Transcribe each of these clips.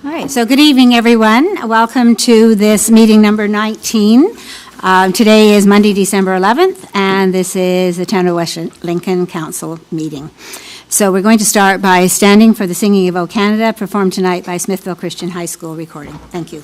All right, so good evening, everyone. Welcome to this meeting number 19. Today is Monday, December 11th, and this is the Town of West Lincoln Council meeting. So we're going to start by standing for the Singing of O Canada, performed tonight by Smithville Christian High School recording. Thank you.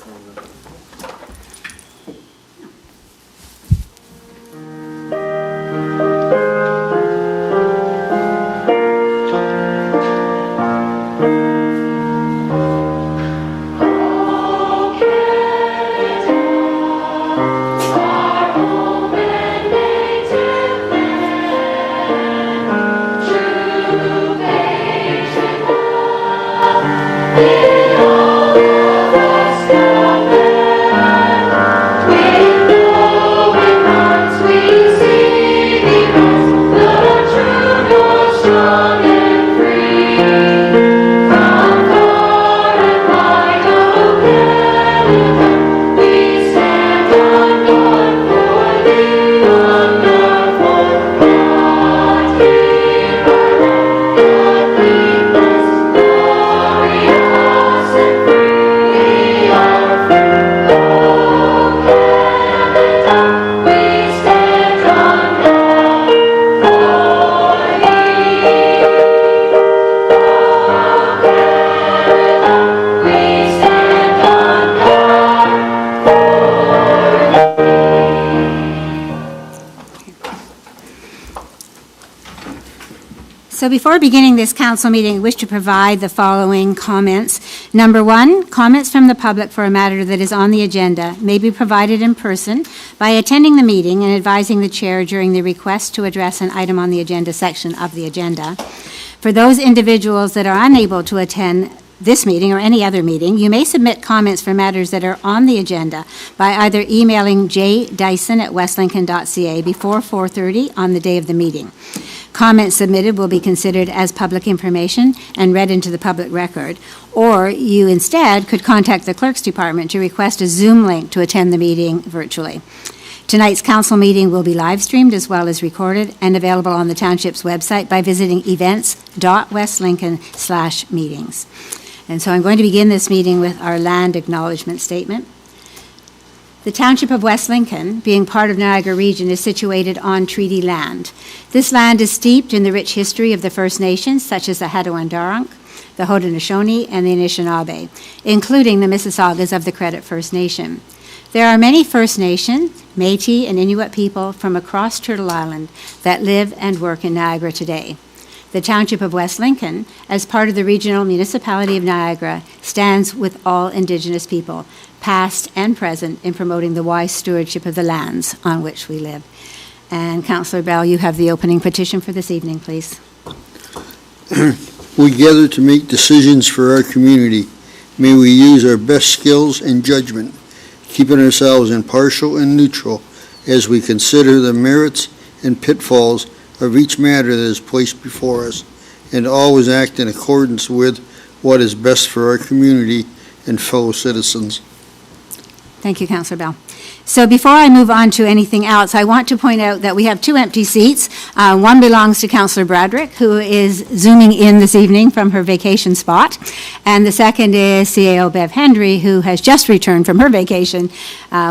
So before beginning this council meeting, I wish to provide the following comments. Number one, comments from the public for a matter that is on the agenda may be provided in person by attending the meeting and advising the chair during the request to address an item on the agenda section of the agenda. For those individuals that are unable to attend this meeting or any other meeting, you may submit comments for matters that are on the agenda by either emailing jdyson@westlincoln.ca before 4:30 on the day of the meeting. Comments submitted will be considered as public information and read into the public record, or you instead could contact the Clerk's Department to request a Zoom link to attend the meeting virtually. Tonight's council meeting will be live streamed as well as recorded and available on the township's website by visiting events.westlincoln/meetings. And so I'm going to begin this meeting with our land acknowledgement statement. The Township of West Lincoln, being part of Niagara Region, is situated on treaty land. This land is steeped in the rich history of the First Nations, such as the Hattaway-Darunk, the Haudenosaunee, and the Anishinaabe, including the Mississaugas of the Credit First Nation. There are many First Nation, Métis, and Inuit people from across Turtle Island that live and work in Niagara today. The Township of West Lincoln, as part of the Regional Municipality of Niagara, stands with all Indigenous people, past and present, in promoting the wise stewardship of the lands on which we live. And Councillor Bell, you have the opening petition for this evening, please. We gather to make decisions for our community. May we use our best skills and judgment, keeping ourselves impartial and neutral as we consider the merits and pitfalls of each matter that is placed before us, and always act in accordance with what is best for our community and fellow citizens. Thank you, Councillor Bell. So before I move on to anything else, I want to point out that we have two empty seats. One belongs to Councillor Bradrick, who is Zooming in this evening from her vacation spot. And the second is CAO Bev Hendry, who has just returned from her vacation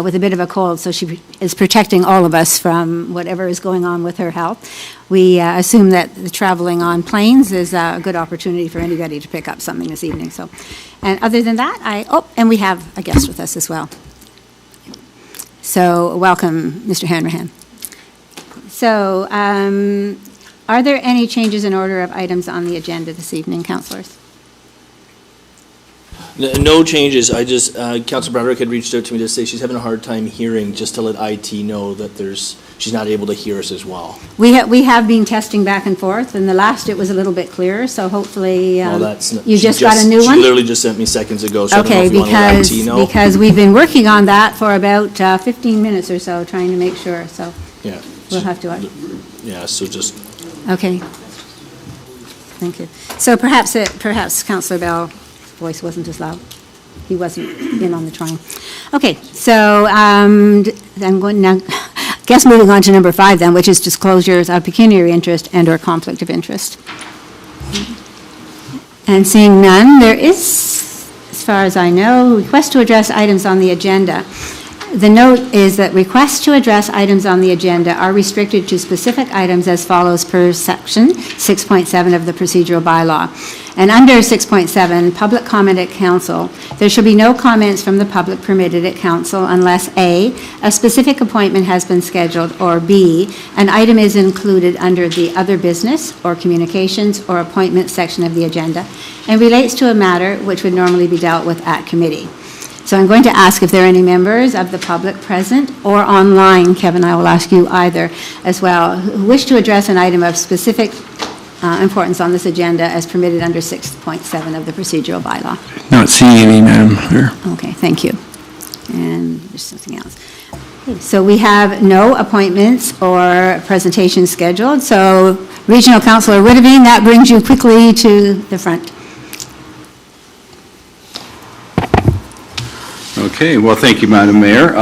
with a bit of a cold, so she is protecting all of us from whatever is going on with her health. We assume that the traveling on planes is a good opportunity for anybody to pick up something this evening. So, and other than that, and we have a guest with us as well. So welcome, Mr. Hanrahan. So are there any changes in order of items on the agenda this evening, councillors? No changes. I just, Councillor Broderick had reached out to me to say she's having a hard time hearing, just to let IT know that she's not able to hear us as well. We have been testing back and forth, and the last it was a little bit clearer, so hopefully you just got a new one? She literally just sent me seconds ago, so okay, I don't know if you want to let IT know. Because we've been working on that for about 15 minutes or so, trying to make sure, so yeah, we'll have to... Yeah, so just... Okay. Thank you. So perhaps Councillor Bell voice wasn't as loud. He wasn't in on the trying. Okay, so I'm going now, guess moving on to number 5 then, which is disclosures of pecuniary interest and or conflict of interest. And seeing none, there is as far as I know, request to address items on the agenda. The note is that requests to address items on the agenda are restricted to specific items as follows per section 6.7 of the procedural bylaw. And under 6.7, public comment at council, there shall be no comments from the public permitted at council unless A, a specific appointment has been scheduled, or B, an item is included under the other business or communications or appointments section of the agenda and relates to a matter which would normally be dealt with at committee. So I'm going to ask if there are any members of the public present or online, Kevin, I will ask you either as well, who wish to address an item of specific importance on this agenda as permitted under 6.7 of the procedural bylaw. Not seeing any, Madam Clerk. Okay, thank you. And there's something else. Okay, so we have no appointments or presentations scheduled. So Regional Councillor Witteveen, that brings you quickly to the front. Okay, well, thank you, Madam Mayor.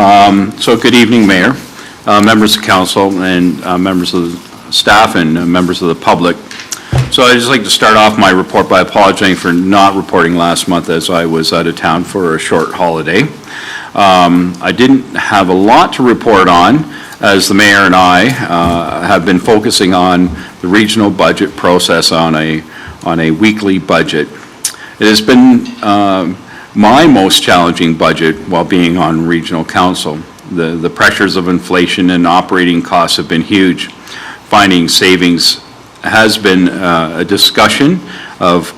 So good evening, Mayor, members of council, and members of the staff and members of the public. So I'd just like to start off my report by apologizing for not reporting last month as I was out of town for a short holiday. I didn't have a lot to report on as the mayor and I have been focusing on the regional budget process on a weekly budget. It has been my most challenging budget while being on regional council. The pressures of inflation and operating costs have been huge. Finding savings has been a discussion of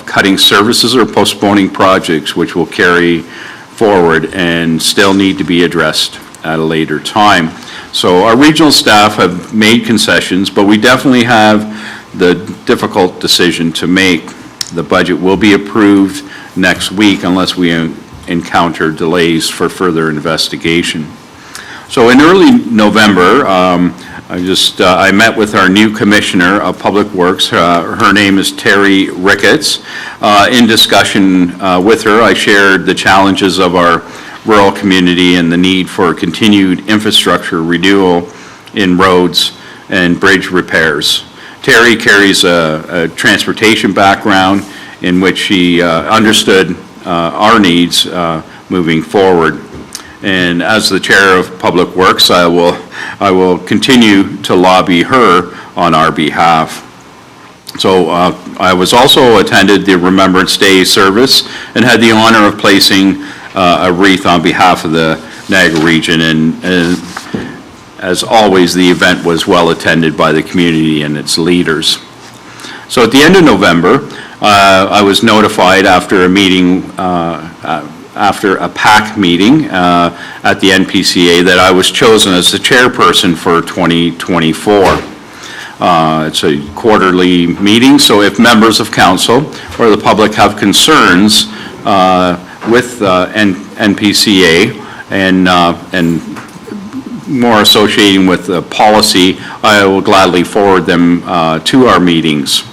cutting services or postponing projects which will carry forward and still need to be addressed at a later time. So our regional staff have made concessions, but we definitely have the difficult decision to make. The budget will be approved next week unless we encounter delays for further investigation. So in early November, I met with our new Commissioner of Public Works. Her name is Terry Ricketts. In discussion with her, I shared the challenges of our rural community and the need for continued infrastructure renewal in roads and bridge repairs. Terry carries a transportation background in which she understood our needs moving forward. And as the Chair of Public Works, I will continue to lobby her on our behalf. So I was also attended the Remembrance Day service and had the honor of placing a wreath on behalf of the Niagara region. And as always, the event was well attended by the community and its leaders. So at the end of November, I was notified after a meeting, after a PAC meeting at the NPCA, that I was chosen as the chairperson for 2024. It's a quarterly meeting, so if members of council or the public have concerns with NPCA and more associating with the policy, I will gladly forward them to our meetings.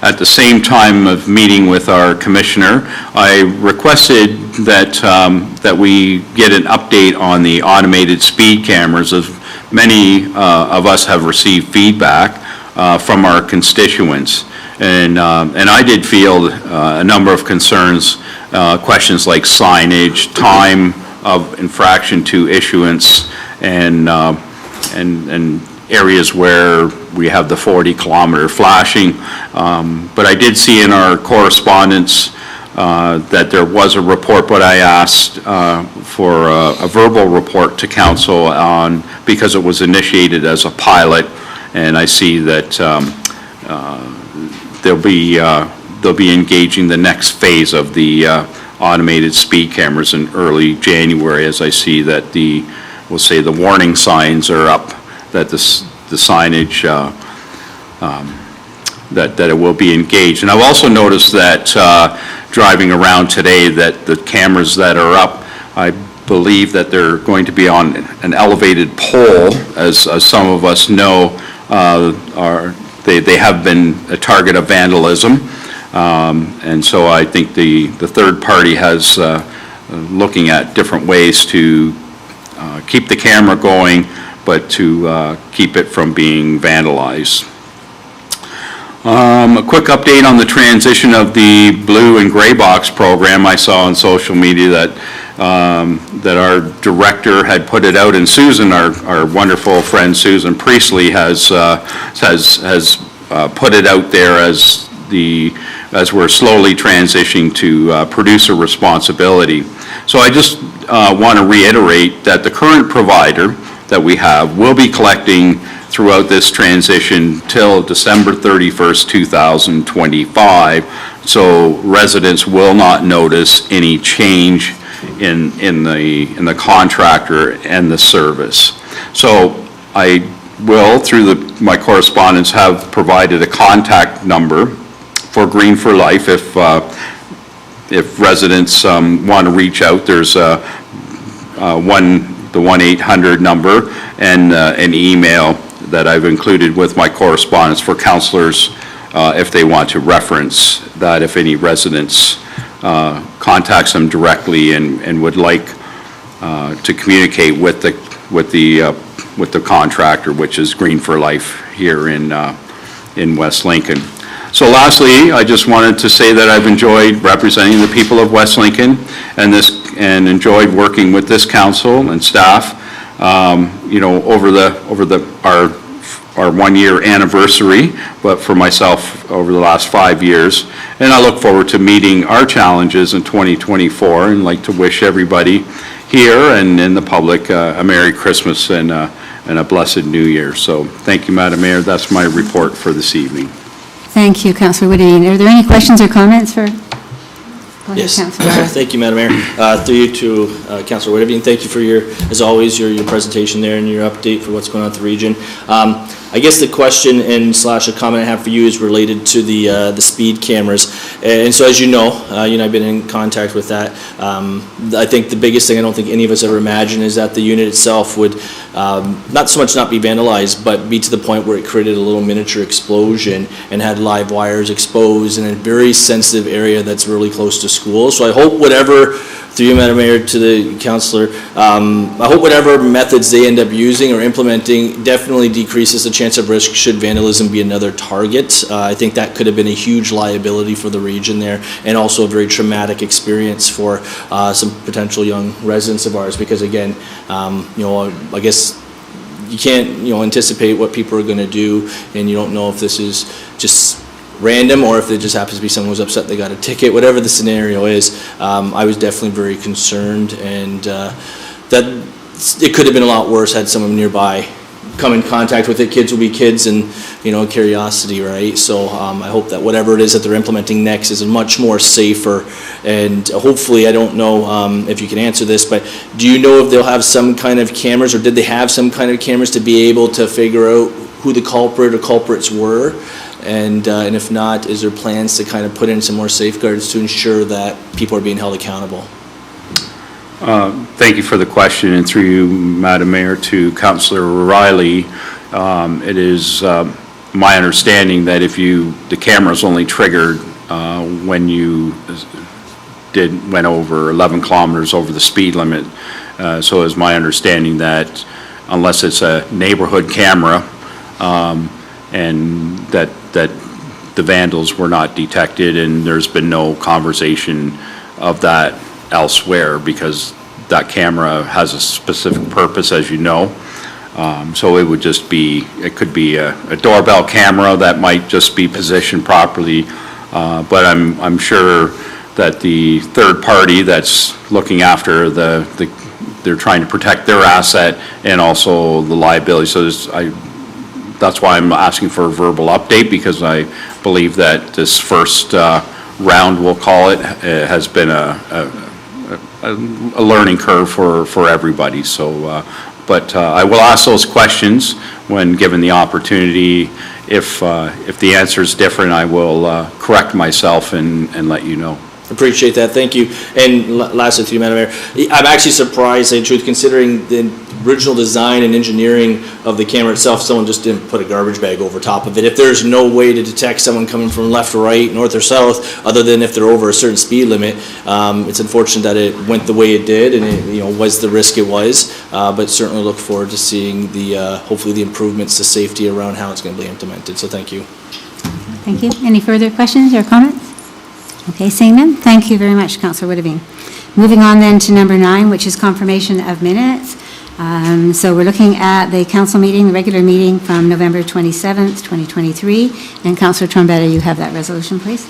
At the same time of meeting with our commissioner, I requested that we get an update on the automated speed cameras, as many of us have received feedback from our constituents. And I did field a number of concerns, questions like signage, time of infraction to issuance, and areas where we have the 40-kilometer flashing. But I did see in our correspondence that there was a report, but I asked for a verbal report to council on, because it was initiated as a pilot, and I see that they'll be engaging the next phase of the automated speed cameras in early January, as I see that we'll say the warning signs are up, that the signage, that it will be engaged. And I've also noticed that driving around today, that the cameras that are up, I believe that they're going to be on an elevated pole, as some of us know, they have been a target of vandalism. And so I think the third party has looking at different ways to keep the camera going, but to keep it from being vandalized. A quick update on the transition of the blue and gray box program. I saw on social media that that our director had put it out, and Susan, our wonderful friend Susan Priestley, has put it out there as we're slowly transitioning to producer responsibility. So I just want to reiterate that the current provider that we have will be collecting throughout this transition till December 31st, 2025. So residents will not notice any change in the contractor and the service. So I will, through my correspondence, have provided a contact number for Green for Life if residents want to reach out. There's the 1-800 number and an email that I've included with my correspondence for councillors if they want to reference that, if any residents contacts them directly and would like to communicate with the contractor, which is Green for Life here in West Lincoln. So lastly, I just wanted to say that I've enjoyed representing the people of West Lincoln and enjoyed working with this council and staff, over our 1-year anniversary, but for myself over the last 5 years. And I look forward to meeting our challenges in 2024 and like to wish everybody here and in the public a Merry Christmas and a blessed New Year. So thank you, Madam Mayor. That's my report for this evening. Thank you, Councillor Woodine. Are there any questions or comments for? Yes. Councillor. Thank you, Madam Mayor. Through you to Councillor Whittabine, thank you for as always, your presentation there and your update for what's going on at the region. I guess the question and / a comment I have for you is related to the speed cameras. And so as you know, I've been in contact with that. I think the biggest thing I don't think any of us ever imagined is that the unit itself would not so much not be vandalized, but be to the point where it created a little miniature explosion and had live wires exposed in a very sensitive area that's really close to school. So I hope whatever, through you, Madam Mayor, to the councillor, I hope whatever methods they end up using or implementing definitely decreases the chance of risk should vandalism be another target. I think that could have been a huge liability for the region there, and also a very traumatic experience for some potential young residents of ours, because again, I guess you can't, anticipate what people are going to do, and you don't know if this is just random or if it just happens to be someone who's upset they got a ticket, whatever the scenario is. I was definitely very concerned, and that it could have been a lot worse had someone nearby come in contact with it. Kids will be kids, and curiosity, right? So I hope that whatever it is that they're implementing next is a much more safer, and hopefully, I don't know if you can answer this, but do you know if they'll have some kind of cameras, or did they have some kind of cameras to be able to figure out who the culprit or culprits were? And if not, is there plans to kind of put in some more safeguards to ensure that people are being held accountable? Thank you for the question, and through you, Madam Mayor, to Councillor Riley. It is my understanding that the camera's only triggered when you went over 11 kilometers over the speed limit. So it's my understanding that unless it's a neighborhood camera, and that the vandals were not detected, and there's been no conversation of that elsewhere, because that camera has a specific purpose, as you know. So it could be a doorbell camera that might just be positioned properly, but I'm sure that the third party that's looking after they're trying to protect their asset and also the liability. So that's why I'm asking for a verbal update, because I believe that this first round, we'll call it, has been a learning curve for everybody. So, but I will ask those questions when given the opportunity. If the answer is different, I will correct myself and let you know. Appreciate that, thank you. And lastly, to you, Madam Mayor, I'm actually surprised, in truth, considering the original design and engineering of the camera itself, someone just didn't put a garbage bag over top of it. If there's no way to detect someone coming from left or right, north or south, other than if they're over a certain speed limit, it's unfortunate that it went the way it did, and it was the risk it was. But certainly look forward to seeing hopefully the improvements to safety around how it's going to be implemented. So thank you. Thank you. Any further questions or comments? Okay, seeing none, thank you very much, Councillor Witteveen. Moving on then to number 9, which is confirmation of minutes. So we're looking at the council meeting, the regular meeting from November 27th, 2023. And Councillor Trombetta, you have that resolution, please.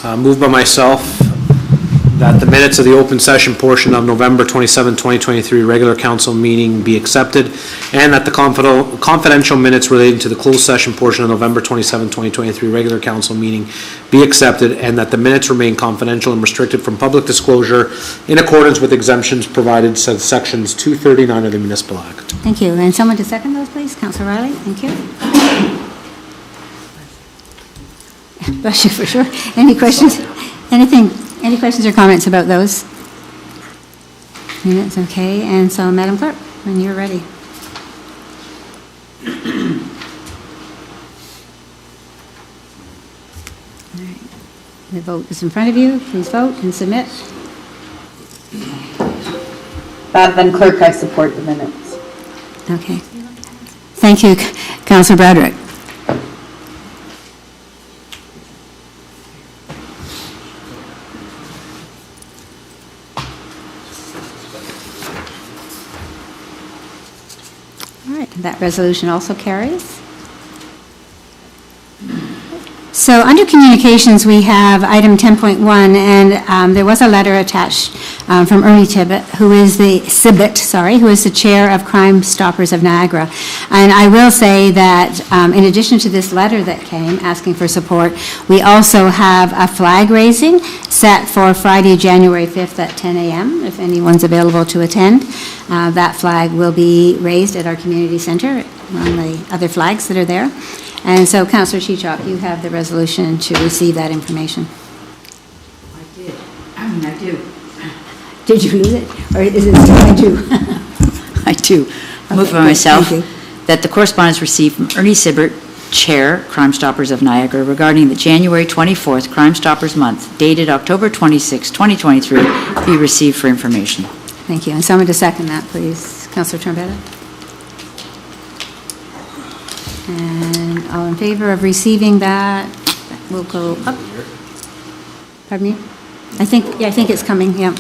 Moved by myself that the minutes of the open session portion of November 27, 2023 regular council meeting be accepted, and that the confidential minutes relating to the closed session portion of November 27, 2023 regular council meeting be accepted, and that the minutes remain confidential and restricted from public disclosure in accordance with exemptions provided said sections 239 of the Municipal Act. Thank you. And someone to second those, please? Councillor Riley, thank you. Bless you, for sure. Any questions? Any questions or comments about those? Minutes, okay. And so, Madam Clerk, when you're ready. All right. The vote is in front of you. Please vote and submit. Madam Clerk, I support the minutes. Okay. Thank you, Councillor Broderick. All right, that resolution also carries. So under communications, we have item 10.1, and there was a letter attached from Ernie Tibbet, who is the chair of Crime Stoppers of Niagara. And I will say that in addition to this letter that came asking for support, we also have a flag raising set for Friday, January 5th at 10 a.m. if anyone's available to attend. That flag will be raised at our community center among the other flags that are there. And so, Councillor Chichok, you have the resolution to receive that information. I do. Did you lose it? Or is it still I do? I do. Move Okay, by myself thank you. that the correspondence received from Ernie Sibbert, Chair, Crime Stoppers of Niagara, regarding the January 24th Crime Stoppers Month, dated October 26, 2023, be received for information. Thank you. And someone to second that, please. Councillor Trombetta. And all in favor of receiving that, we'll go up. Pardon me? I think it's coming, yeah.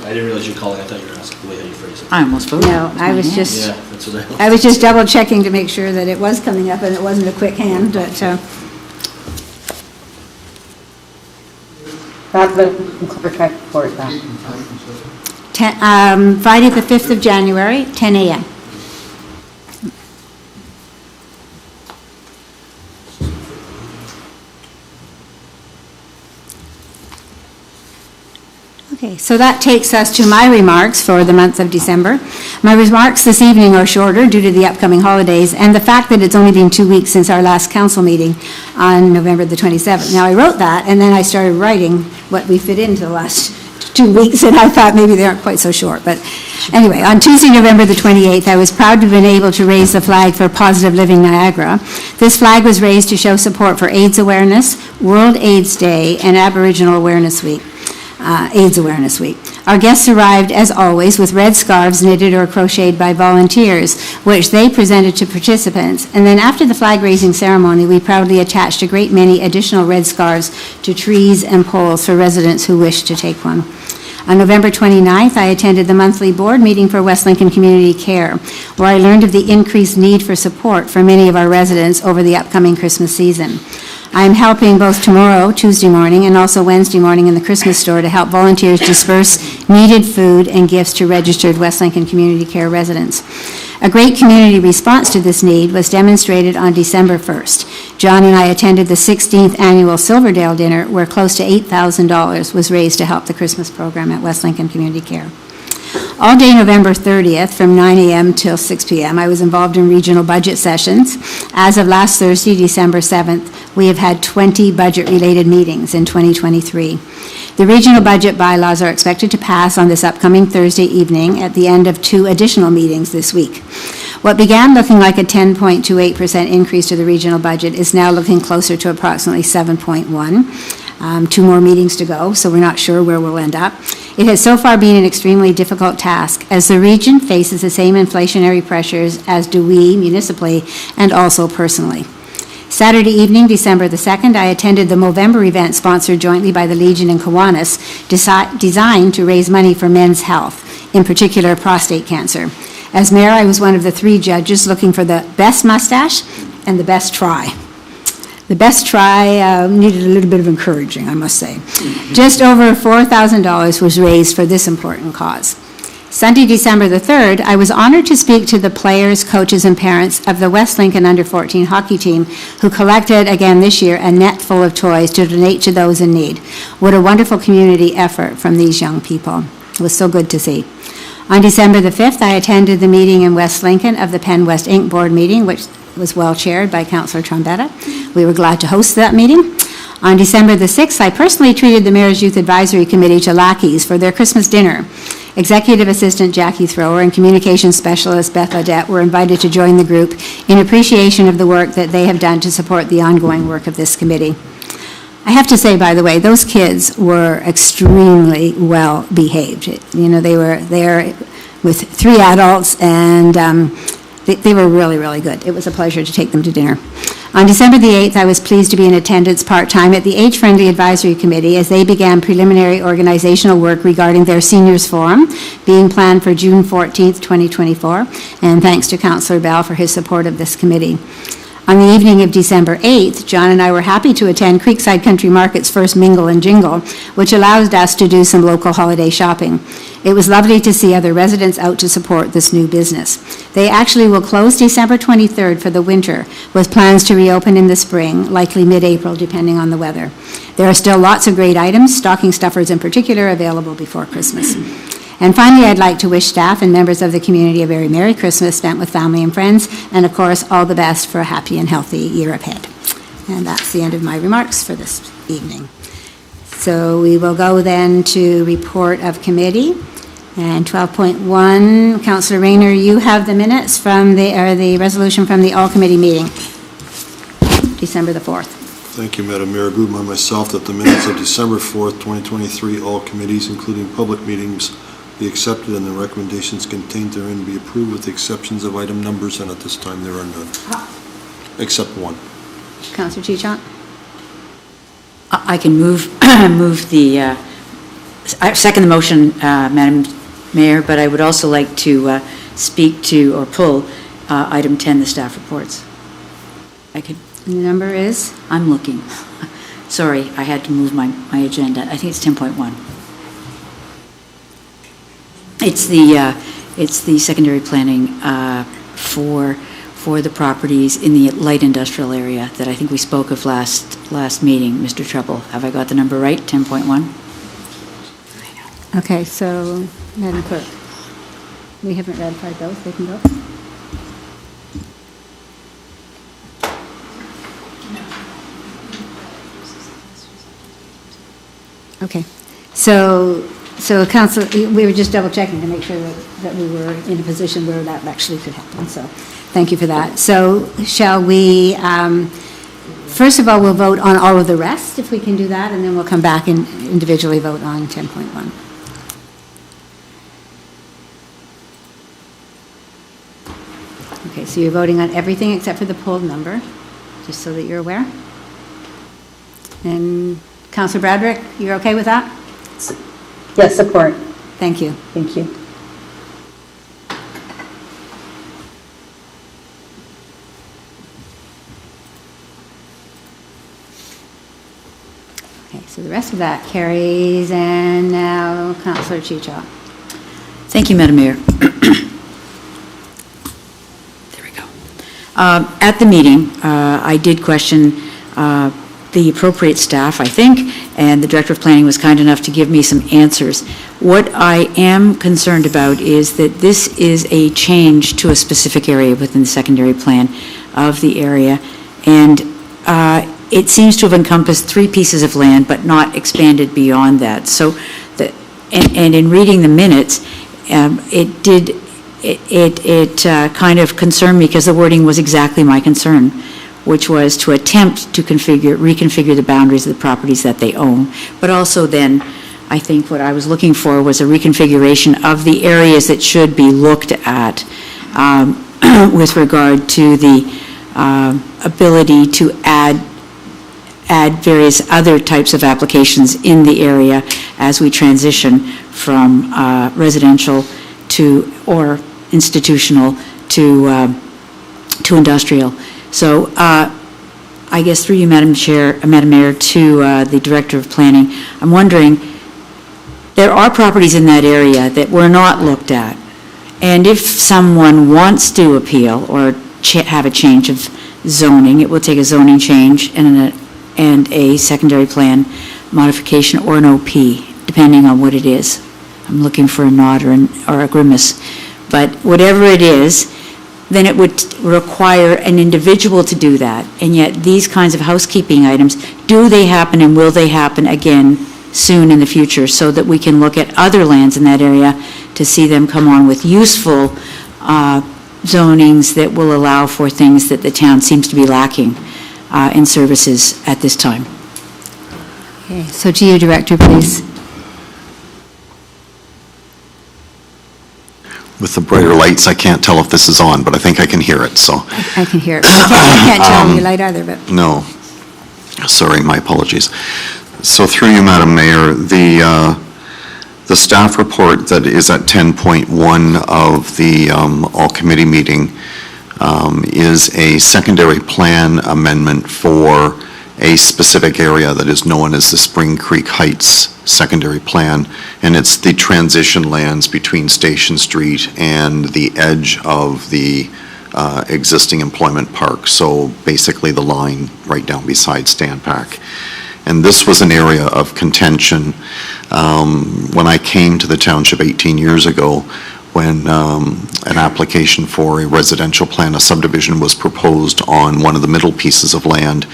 I didn't realize you were calling. I thought you were asking the way how you phrase it. I almost voted. No, I was just, Yeah, that's what I was just double checking to make sure that it was coming up and it wasn't a quick hand, but, Madam Clerk, I support that. Friday, the 5th of January, 10 a.m. Okay, so that takes us to my remarks for the month of December. My remarks this evening are shorter due to the upcoming holidays and the fact that it's only been 2 weeks since our last council meeting on November the 27th. Now, I wrote that, and then I started writing what we fit into the last 2 weeks, and I thought maybe they aren't quite so short. But anyway, on Tuesday, November the 28th, I was proud to have been able to raise the flag for Positive Living Niagara. This flag was raised to show support for AIDS awareness, World AIDS Day, and Aboriginal Awareness Week. AIDS Awareness Week. Our guests arrived, as always, with red scarves knitted or crocheted by volunteers, which they presented to participants. And then after the flag-raising ceremony, we proudly attached a great many additional red scarves to trees and poles for residents who wished to take one. On November 29th, I attended the monthly board meeting for West Lincoln Community Care, where I learned of the increased need for support for many of our residents over the upcoming Christmas season. I am helping both tomorrow, Tuesday morning, and also Wednesday morning in the Christmas store to help volunteers disperse needed food and gifts to registered West Lincoln Community Care residents. A great community response to this need was demonstrated on December 1st. John and I attended the 16th annual Silverdale dinner, where close to $8,000 was raised to help the Christmas program at West Lincoln Community Care. All day November 30th, from 9 a.m. till 6 p.m., I was involved in regional budget sessions. As of last Thursday, December 7th, we have had 20 budget-related meetings in 2023. The regional budget bylaws are expected to pass on this upcoming Thursday evening at the end of 2 additional meetings this week. What began looking like a 10.28% increase to the regional budget is now looking closer to approximately 7.1%. 2 more meetings to go, so we're not sure where we'll end up. It has so far been an extremely difficult task, as the region faces the same inflationary pressures as do we municipally and also personally. Saturday evening, December the 2nd, I attended the Movember event sponsored jointly by the Legion and Kiwanis, designed to raise money for men's health, in particular prostate cancer. As mayor, I was one of the 3 judges looking for the best mustache and the best try. The best try needed a little bit of encouraging, I must say. Just over $4,000 was raised for this important cause. Sunday, December the 3rd, I was honored to speak to the players, coaches, and parents of the West Lincoln Under-14 hockey team, who collected again this year a net full of toys to donate to those in need. What a wonderful community effort from these young people. It was so good to see. On December the 5th, I attended the meeting in West Lincoln of the Penn West Inc. Board meeting, which was well chaired by Councillor Trombetta. We were glad to host that meeting. On December the 6th, I personally treated the Mayor's Youth Advisory Committee to Lackeys for their Christmas dinner. Executive Assistant Jackie Thrower and Communications Specialist Beth Audette were invited to join the group in appreciation of the work that they have done to support the ongoing work of this committee. I have to say, by the way, those kids were extremely well behaved. You know, they were there with 3 adults, and they were really, really good. It was a pleasure to take them to dinner. On December the 8th, I was pleased to be in attendance part-time at the Age Friendly Advisory Committee as they began preliminary organizational work regarding their Seniors Forum, being planned for June 14th, 2024, and thanks to Councillor Bell for his support of this committee. On the evening of December 8th, John and I were happy to attend Creekside Country Market's first Mingle and Jingle, which allowed us to do some local holiday shopping. It was lovely to see other residents out to support this new business. They actually will close December 23rd for the winter, with plans to reopen in the spring, likely mid-April, depending on the weather. There are still lots of great items, stocking stuffers in particular, available before Christmas. And finally, I'd like to wish staff and members of the community a very Merry Christmas spent with family and friends, and of course, all the best for a happy and healthy year ahead. And that's the end of my remarks for this evening. So we will go then to report of committee. And 12.1, Councillor Rayner, you have the minutes from the resolution from the all-committee meeting, December the 4th. Thank you, Madam Mayor. I move by myself that the minutes of December 4th, 2023, all committees, including public meetings, be accepted and the recommendations contained therein be approved with the exceptions of item numbers, and at this time there are none, except one. Councillor Chichot? I can move I second the motion, Madam Mayor, but I would also like to speak to or pull item 10, the staff reports. I could. The number is? I'm looking. Sorry, I had to move my agenda. I think it's 10.1. It's the secondary planning for the properties in the light industrial area that I think we spoke of last meeting, Mr. Treble. Have I got the number right, 10.1? Okay, so, Madam Clerk, we haven't ratified those. They can go. Okay, so Council, we were just double checking to make sure that we were in a position where that actually could happen, so thank you for that. So shall we, first of all, we'll vote on all of the rest, if we can do that, and then we'll come back and individually vote on 10.1. Okay, so you're voting on everything except for the pulled number, just so that you're aware. And Councillor Bradrick, you're okay with that? Yes, support. Thank you. Thank you. Okay, so the rest of that carries, and now Councillor Chichot. Thank you, Madam Mayor. There we go. At the meeting, I did question the appropriate staff, I think, and the Director of Planning was kind enough to give me some answers. What I am concerned about is that this is a change to a specific area within the secondary plan of the area, and it seems to have encompassed 3 pieces of land, but not expanded beyond that. So, and in reading the minutes, it kind of concerned me because the wording was exactly my concern, which was to attempt to reconfigure the boundaries of the properties that they own, but also then I think what I was looking for was a reconfiguration of the areas that should be looked at with regard to the ability to add various other types of applications in the area as we transition from residential to, or institutional to industrial. So I guess through you, Madam Mayor, to the Director of Planning, I'm wondering, there are properties in that area that were not looked at. And if someone wants to appeal or have a change of zoning, it will take a zoning change and a secondary plan modification or an OP, depending on what it is. I'm looking for a nod or a grimace. But whatever it is, then it would require an individual to do that. And yet, these kinds of housekeeping items, do they happen and will they happen again soon in the future, so that we can look at other lands in that area to see them come on with useful zonings that will allow for things that the town seems to be lacking in services at this time. Okay, so to you, Director, please. With the brighter lights, I can't tell if this is on, but I think I can hear it, so. I can hear it. I can't tell your light either, but. No. Sorry, my apologies. So through you, Madam Mayor, the staff report that is at 10.1 of the all-committee meeting is a secondary plan amendment for a specific area that is known as the Spring Creek Heights secondary plan, and it's the transition lands between Station Street and the edge of the existing employment park, so basically the line right down beside Standpack. And this was an area of contention when I came to the township 18 years ago, when an application for a residential plan, a subdivision, was proposed on one of the middle pieces of land,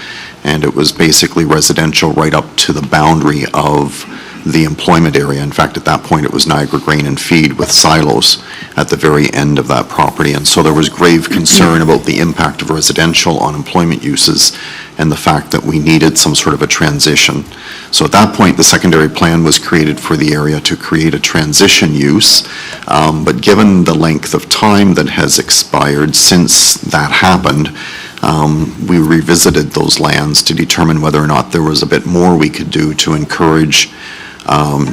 and it was basically residential right up to the boundary of the employment area. In fact, at that point, it was Niagara Grain and Feed with silos at the very end of that property. And so there was grave concern about the impact of residential on employment uses and the fact that we needed some sort of a transition. So at that point, the secondary plan was created for the area to create a transition use. But given the length of time that has expired since that happened, we revisited those lands to determine whether or not there was a bit more we could do to encourage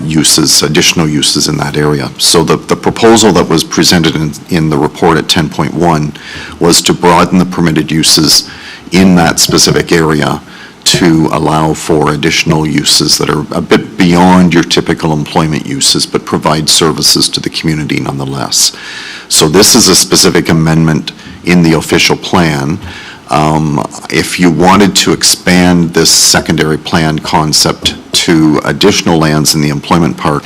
uses, additional uses in that area. So the proposal that was presented in the report at 10.1 was to broaden the permitted uses in that specific area to allow for additional uses that are a bit beyond your typical employment uses, but provide services to the community nonetheless. So this is a specific amendment in the official plan. If you wanted to expand this secondary plan concept to additional lands in the employment park,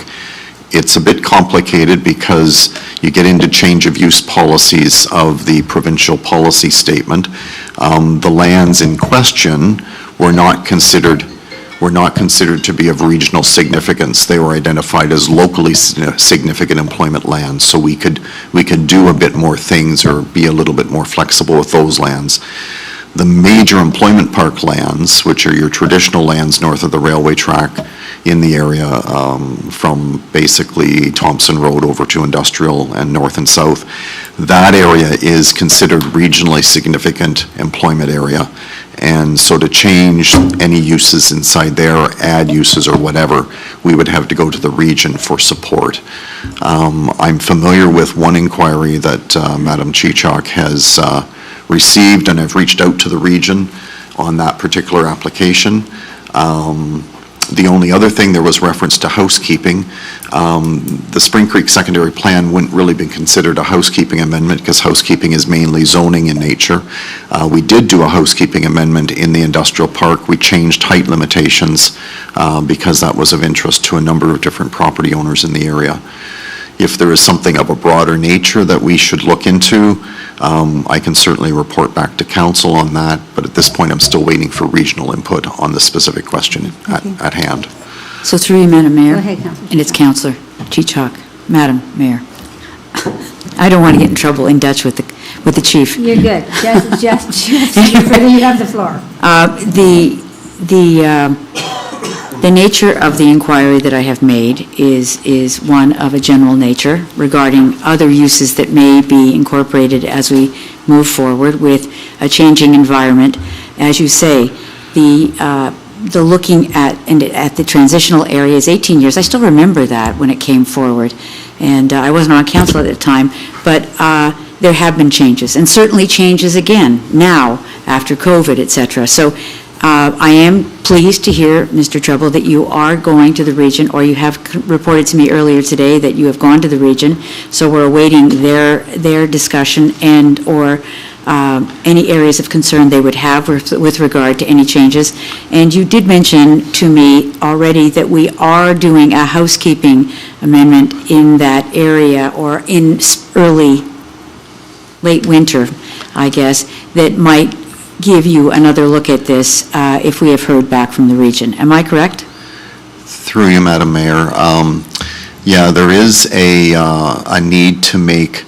it's a bit complicated because you get into change of use policies of the provincial policy statement. The lands in question were not considered to be of regional significance. They were identified as locally significant employment lands, so we could do a bit more things or be a little bit more flexible with those lands. The major employment park lands, which are your traditional lands north of the railway track in the area, from basically Thompson Road over to Industrial and north and south, that area is considered regionally significant employment area. And so to change any uses inside there, or add uses or whatever, we would have to go to the region for support. I'm familiar with one inquiry that Madam Chichok has received, and I've reached out to the region on that particular application. The only other thing, there was reference to housekeeping. The Spring Creek secondary plan wouldn't really be considered a housekeeping amendment because housekeeping is mainly zoning in nature. We did do a housekeeping amendment in the industrial park. We changed height limitations because that was of interest to a number of different property owners in the area. If there is something of a broader nature that we should look into, I can certainly report back to council on that, but at this point, I'm still waiting for regional input on the specific question at hand. So through you, Madam Mayor. Go ahead, Councilor. And it's Councillor Chichok. Madam Mayor. I don't want to get in trouble in Dutch with the chief. You're good. Just, you have the floor. The nature of the inquiry that I have made is one of a general nature regarding other uses that may be incorporated as we move forward with a changing environment. As you say, the looking at the transitional areas, 18 years, I still remember that when it came forward. And I wasn't on council at the time, but there have been changes, and certainly changes again now after COVID, et cetera. So I am pleased to hear, Mr. Treble, that you are going to the region, or you have reported to me earlier today that you have gone to the region. So we're awaiting their discussion and/or any areas of concern they would have with regard to any changes. And you did mention to me already that we are doing a housekeeping amendment in that area, or in late winter, I guess, that might give you another look at this if we have heard back from the region. Am I correct? Through you, Madam Mayor, yeah, there is a need to make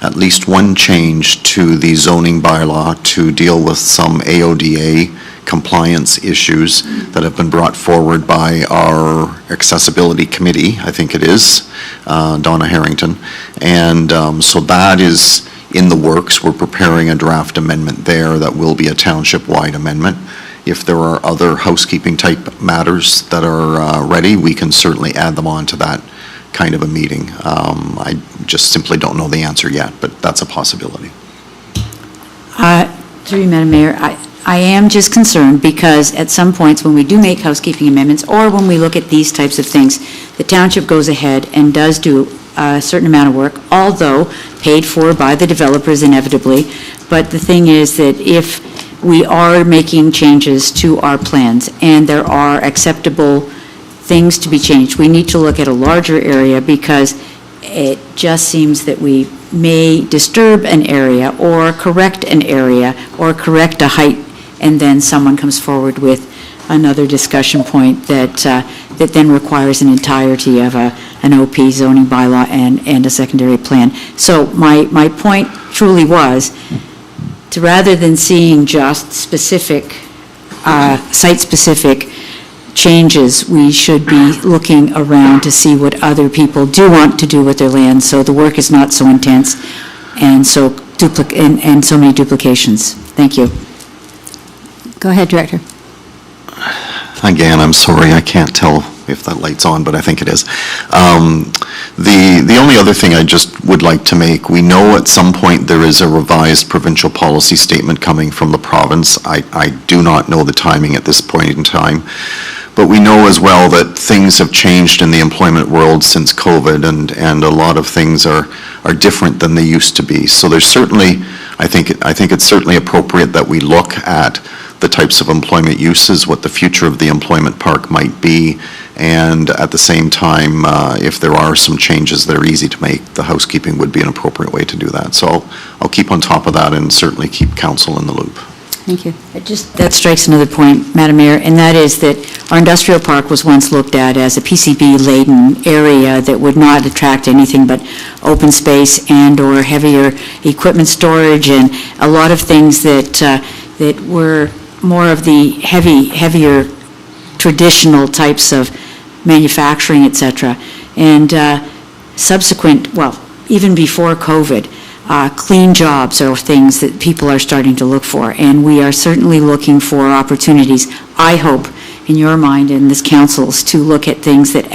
at least one change to the zoning bylaw to deal with some AODA compliance issues that have been brought forward by our accessibility committee, I think it is, Donna Harrington. And so that is in the works. We're preparing a draft amendment there that will be a township-wide amendment. If there are other housekeeping-type matters that are ready, we can certainly add them on to that kind of a meeting. I just simply don't know the answer yet, but that's a possibility. Through you, Madam Mayor, I am just concerned because at some points when we do make housekeeping amendments, or when we look at these types of things, the township goes ahead and does do a certain amount of work, although paid for by the developers inevitably. But the thing is that if we are making changes to our plans and there are acceptable things to be changed, we need to look at a larger area, because it just seems that we may disturb an area or correct an area or correct a height, and then someone comes forward with another discussion point that then requires an entirety of an OP zoning bylaw and a secondary plan. So my point truly was to, rather than seeing just specific, site-specific changes, we should be looking around to see what other people do want to do with their land, so the work is not so intense and so so many duplications. Thank you. Go ahead, Director. Again, I'm sorry, I can't tell if that light's on, but I think it is. The only other thing I just would like to make, we know at some point there is a revised provincial policy statement coming from the province. I do not know the timing at this point in time, but we know as well that things have changed in the employment world since COVID, and a lot of things are different than they used to be. So there's certainly, I think it's certainly appropriate that we look at the types of employment uses, what the future of the employment park might be, and at the same time, if there are some changes that are easy to make, the housekeeping would be an appropriate way to do that. So I'll keep on top of that and certainly keep council in the loop. Thank you. That strikes another point, Madam Mayor, and that is that our industrial park was once looked at as a PCB-laden area that would not attract anything but open space and/or heavier equipment storage, and a lot of things that were more of the heavier traditional types of manufacturing, et cetera. And subsequent, well, even before COVID, clean jobs are things that people are starting to look for, and we are certainly looking for opportunities, I hope, in your mind and this council's, to look at things that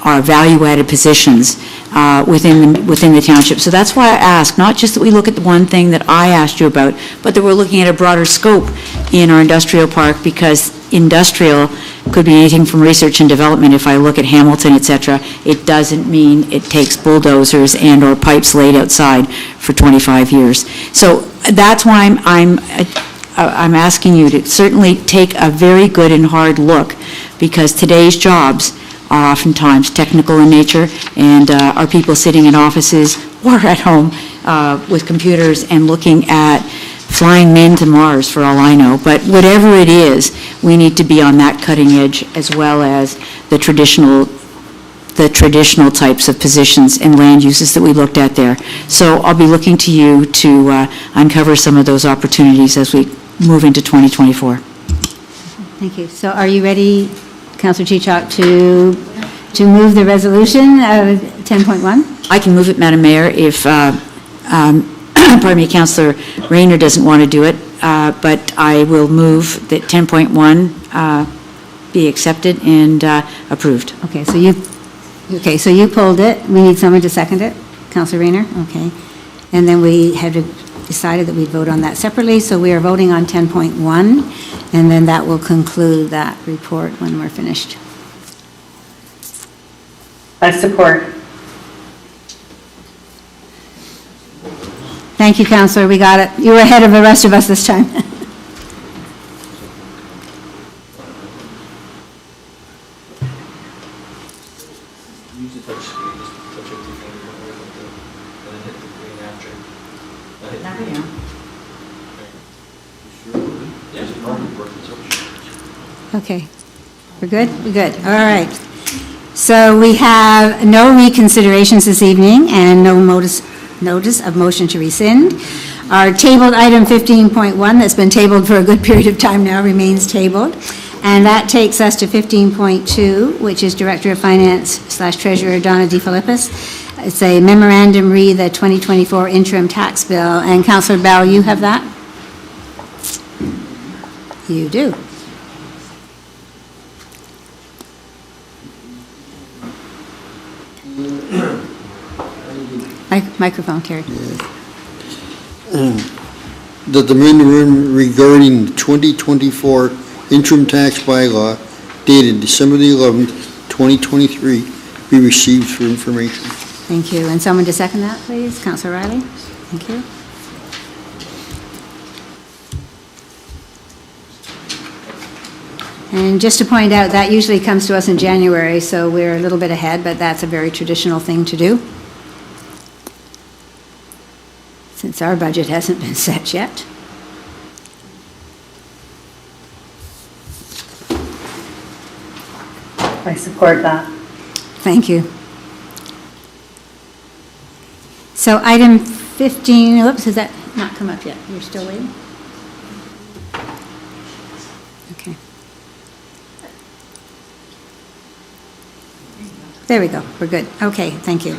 are value-added positions within the township. So that's why I ask, not just that we look at the one thing that I asked you about, but that we're looking at a broader scope in our industrial park, because industrial could be anything from research and development. If I look at Hamilton, et cetera, it doesn't mean it takes bulldozers and/or pipes laid outside for 25 years. So that's why I'm asking you to certainly take a very good and hard look, because today's jobs are oftentimes technical in nature, and are people sitting in offices or at home with computers and looking at flying men to Mars, for all I know. But whatever it is, we need to be on that cutting edge, as well as the traditional types of positions and land uses that we looked at there. So I'll be looking to you to uncover some of those opportunities as we move into 2024. Thank you. So are you ready, Councillor Chichok to move the resolution of 10.1? I can move it, Madam Mayor, if, pardon me, Councillor Rayner doesn't want to do it, but I will move that 10.1 be accepted and approved. Okay, so you pulled it. We need someone to second it. Councillor Rayner? Okay. And then we had decided that we'd vote on that separately, so we are voting on 10.1, and then that will conclude that report when we're finished. I support. Thank you, Councillor. We got it. You were ahead of the rest of us this time. Okay. We're good? We're good. All right. So we have no reconsiderations this evening and no notice of motion to rescind. Our tabled item 15.1 that's been tabled for a good period of time now remains tabled. And that takes us to 15.2, which is Director of Finance / Treasurer Donna DeFilippis. It's a memorandum re the 2024 interim tax bill. And Councillor Bell, you have that? You do. Microphone, Terry. That the memorandum regarding the 2024 interim tax bylaw dated December the 11th, 2023, be received for information. Thank you. And someone to second that, please? Councillor Riley? Thank you. And just to point out, that usually comes to us in January, so we're a little bit ahead, but that's a very traditional thing to do, since our budget hasn't been set yet. I support that. Thank you. So item 15, oops, has that not come up yet? You're still waiting? Okay. There we go, we're good. Okay, thank you.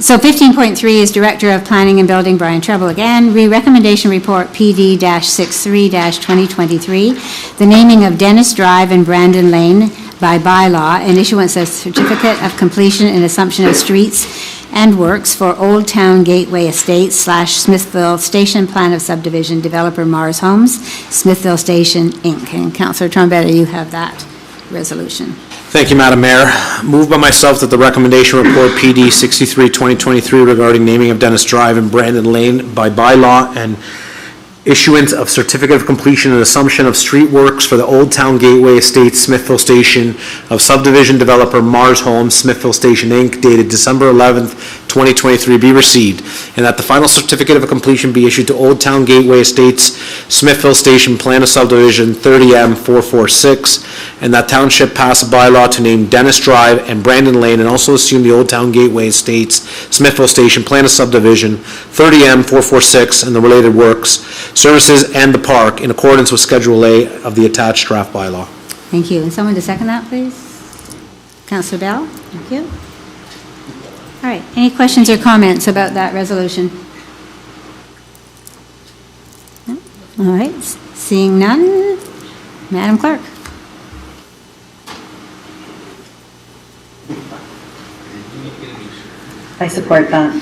So 15.3 is Director of Planning and Building, Brian Treble again. Recommendation Report PD-63-2023, the naming of Dennis Drive and Brandon Lane by bylaw and issuance of certificate of completion and assumption of streets and works for Old Town Gateway Estates / Smithville Station Plan of Subdivision Developer Mars Homes, Smithville Station, Inc. And Councillor Trombetta, you have that resolution. Thank you, Madam Mayor. Moved by myself that the recommendation report PD 63-2023 regarding naming of Dennis Drive and Brandon Lane by bylaw and issuance of certificate of completion and assumption of street works for the Old Town Gateway Estates, Smithville Station of subdivision developer Mars Homes, Smithville Station, Inc., dated December 11th, 2023, be received, and that the final certificate of completion be issued to Old Town Gateway Estates, Smithville Station Plan of Subdivision 30M446, and that township pass a bylaw to name Dennis Drive and Brandon Lane and also assume the Old Town Gateway Estates, Smithville Station Plan of Subdivision 30M446 and the related works, services, and the park in accordance with Schedule A of the attached draft bylaw. Thank you. And someone to second that, please? Councillor Bell? Thank you. All right. Any questions or comments about that resolution? No? All right. Seeing none, Madam Clerk. I support that.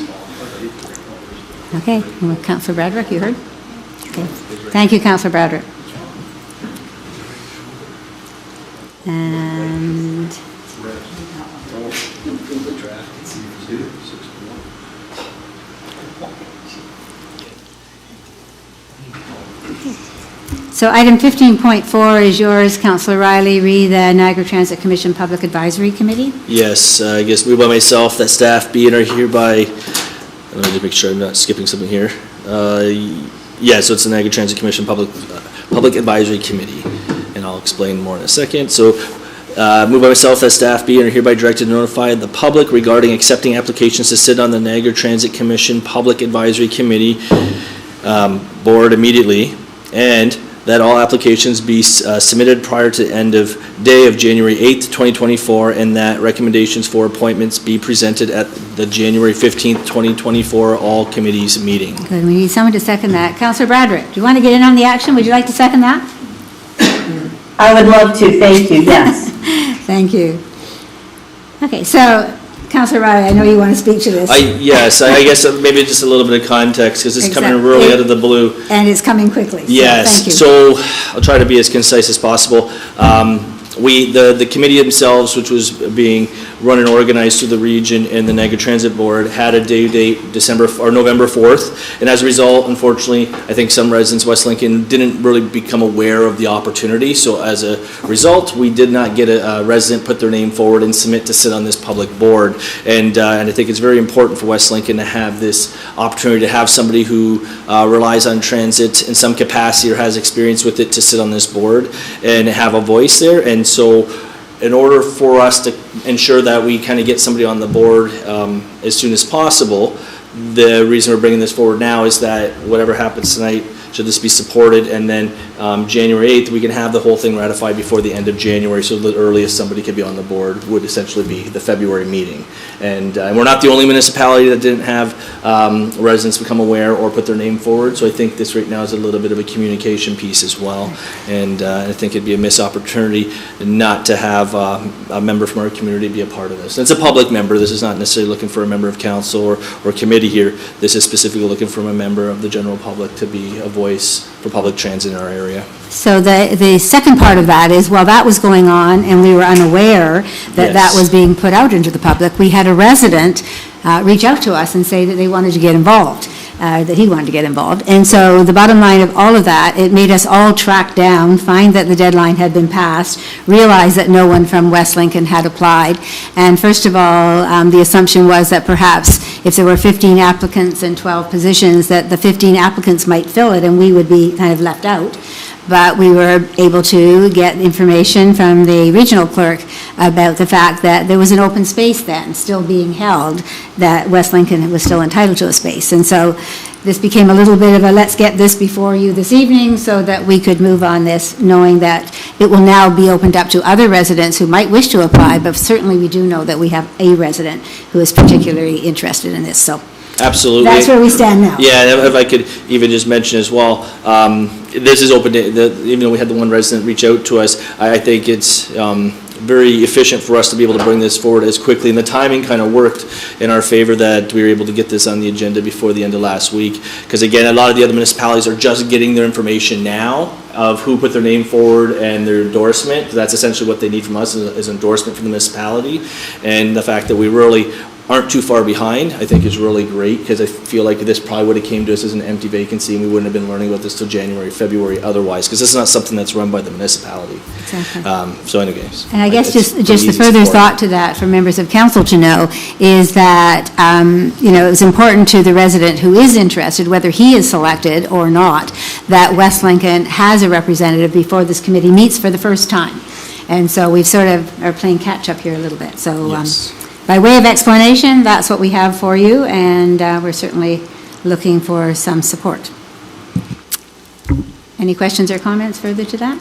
Okay. Well, Councillor Bradrick, you heard? Okay. Thank you, Councillor Bradrick. And so item 15.4 is yours, Councillor Riley, re the Niagara Transit Commission Public Advisory Committee. Yes, I guess moved by myself that staff be and are hereby, let me just make sure I'm not skipping something here. Yeah, so it's the Niagara Transit Commission Public Advisory Committee, and I'll explain more in a second. So moved by myself that staff be and are hereby directed to notify the public regarding accepting applications to sit on the Niagara Transit Commission Public Advisory Committee board immediately, and that all applications be submitted prior to the end of day of January 8th, 2024, and that recommendations for appointments be presented at the January 15th, 2024 all committees meeting. Good, we need someone to second that. Councillor Bradrick, do you want to get in on the action? Would you like to second that? I would love to, thank you, yes. Thank you. Okay, so, Councillor Riley, I know you want to speak to this. Yes, I guess maybe just a little bit of context, because it's coming really out of the blue. And it's coming quickly. Yes, Thank you. so I'll try to be as concise as possible. The committee themselves, which was being run and organized through the region and the Niagara Transit Board, had a due date November 4th, and as a result, unfortunately, I think some residents of West Lincoln didn't really become aware of the opportunity, so as a result, we did not get a resident put their name forward and submit to sit on this public board, and I think it's very important for West Lincoln to have this opportunity to have somebody who relies on transit in some capacity or has experience with it to sit on this board and have a voice there. And so in order for us to ensure that we kind of get somebody on the board as soon as possible, the reason we're bringing this forward now is that whatever happens tonight, should this be supported, and then January 8th, we can have the whole thing ratified before the end of January, so the earliest somebody could be on the board would essentially be the February meeting. And we're not the only municipality that didn't have residents become aware or put their name forward, so I think this right now is a little bit of a communication piece as well, and I think it'd be a missed opportunity not to have a member from our community be a part of this. And it's a public member. This is not necessarily looking for a member of council or committee here. This is specifically looking for a member of the general public to be a voice for public transit in our area. So the second part of that is, while that was going on and we were unaware that that was being put out into the public, we had a resident reach out to us and say that they wanted to get involved, that he wanted to get involved. And so the bottom line of all of that, it made us all track down, find that the deadline had been passed, realize that no one from West Lincoln had applied. And first of all, the assumption was that perhaps if there were 15 applicants and 12 positions, that the 15 applicants might fill it and we would be kind of left out. But we were able to get information from the regional clerk about the fact that there was an open space then still being held, that West Lincoln was still entitled to a space. And so this became a little bit of a let's get this before you this evening so that we could move on this, knowing that it will now be opened up to other residents who might wish to apply, but certainly we do know that we have a resident who is particularly interested in this. So absolutely. that's where we stand now. Yeah, if I could even just mention as well, this is open to, even though we had the one resident reach out to us, I think it's very efficient for us to be able to bring this forward as quickly, and the timing kind of worked in our favor that we were able to get this on the agenda before the end of last week, because again, a lot of the other municipalities are just getting their information now of who put their name forward and their endorsement. That's essentially what they need from us, is endorsement from the municipality, and the fact that we really aren't too far behind, I think is really great, because I feel like this probably would have came to us as an empty vacancy and we wouldn't have been learning about this till January, February otherwise, because this is not something that's run by the municipality. Exactly. So anyways. And I guess just the easy further support. thought to that for members of council to know is that, it's important to the resident who is interested, whether he is selected or not, that West Lincoln has a representative before this committee meets for the first time. And so we've sort of are playing catch up here a little bit. So Yes. by way of explanation, that's what we have for you, and we're certainly looking for some support. Any questions or comments further to that?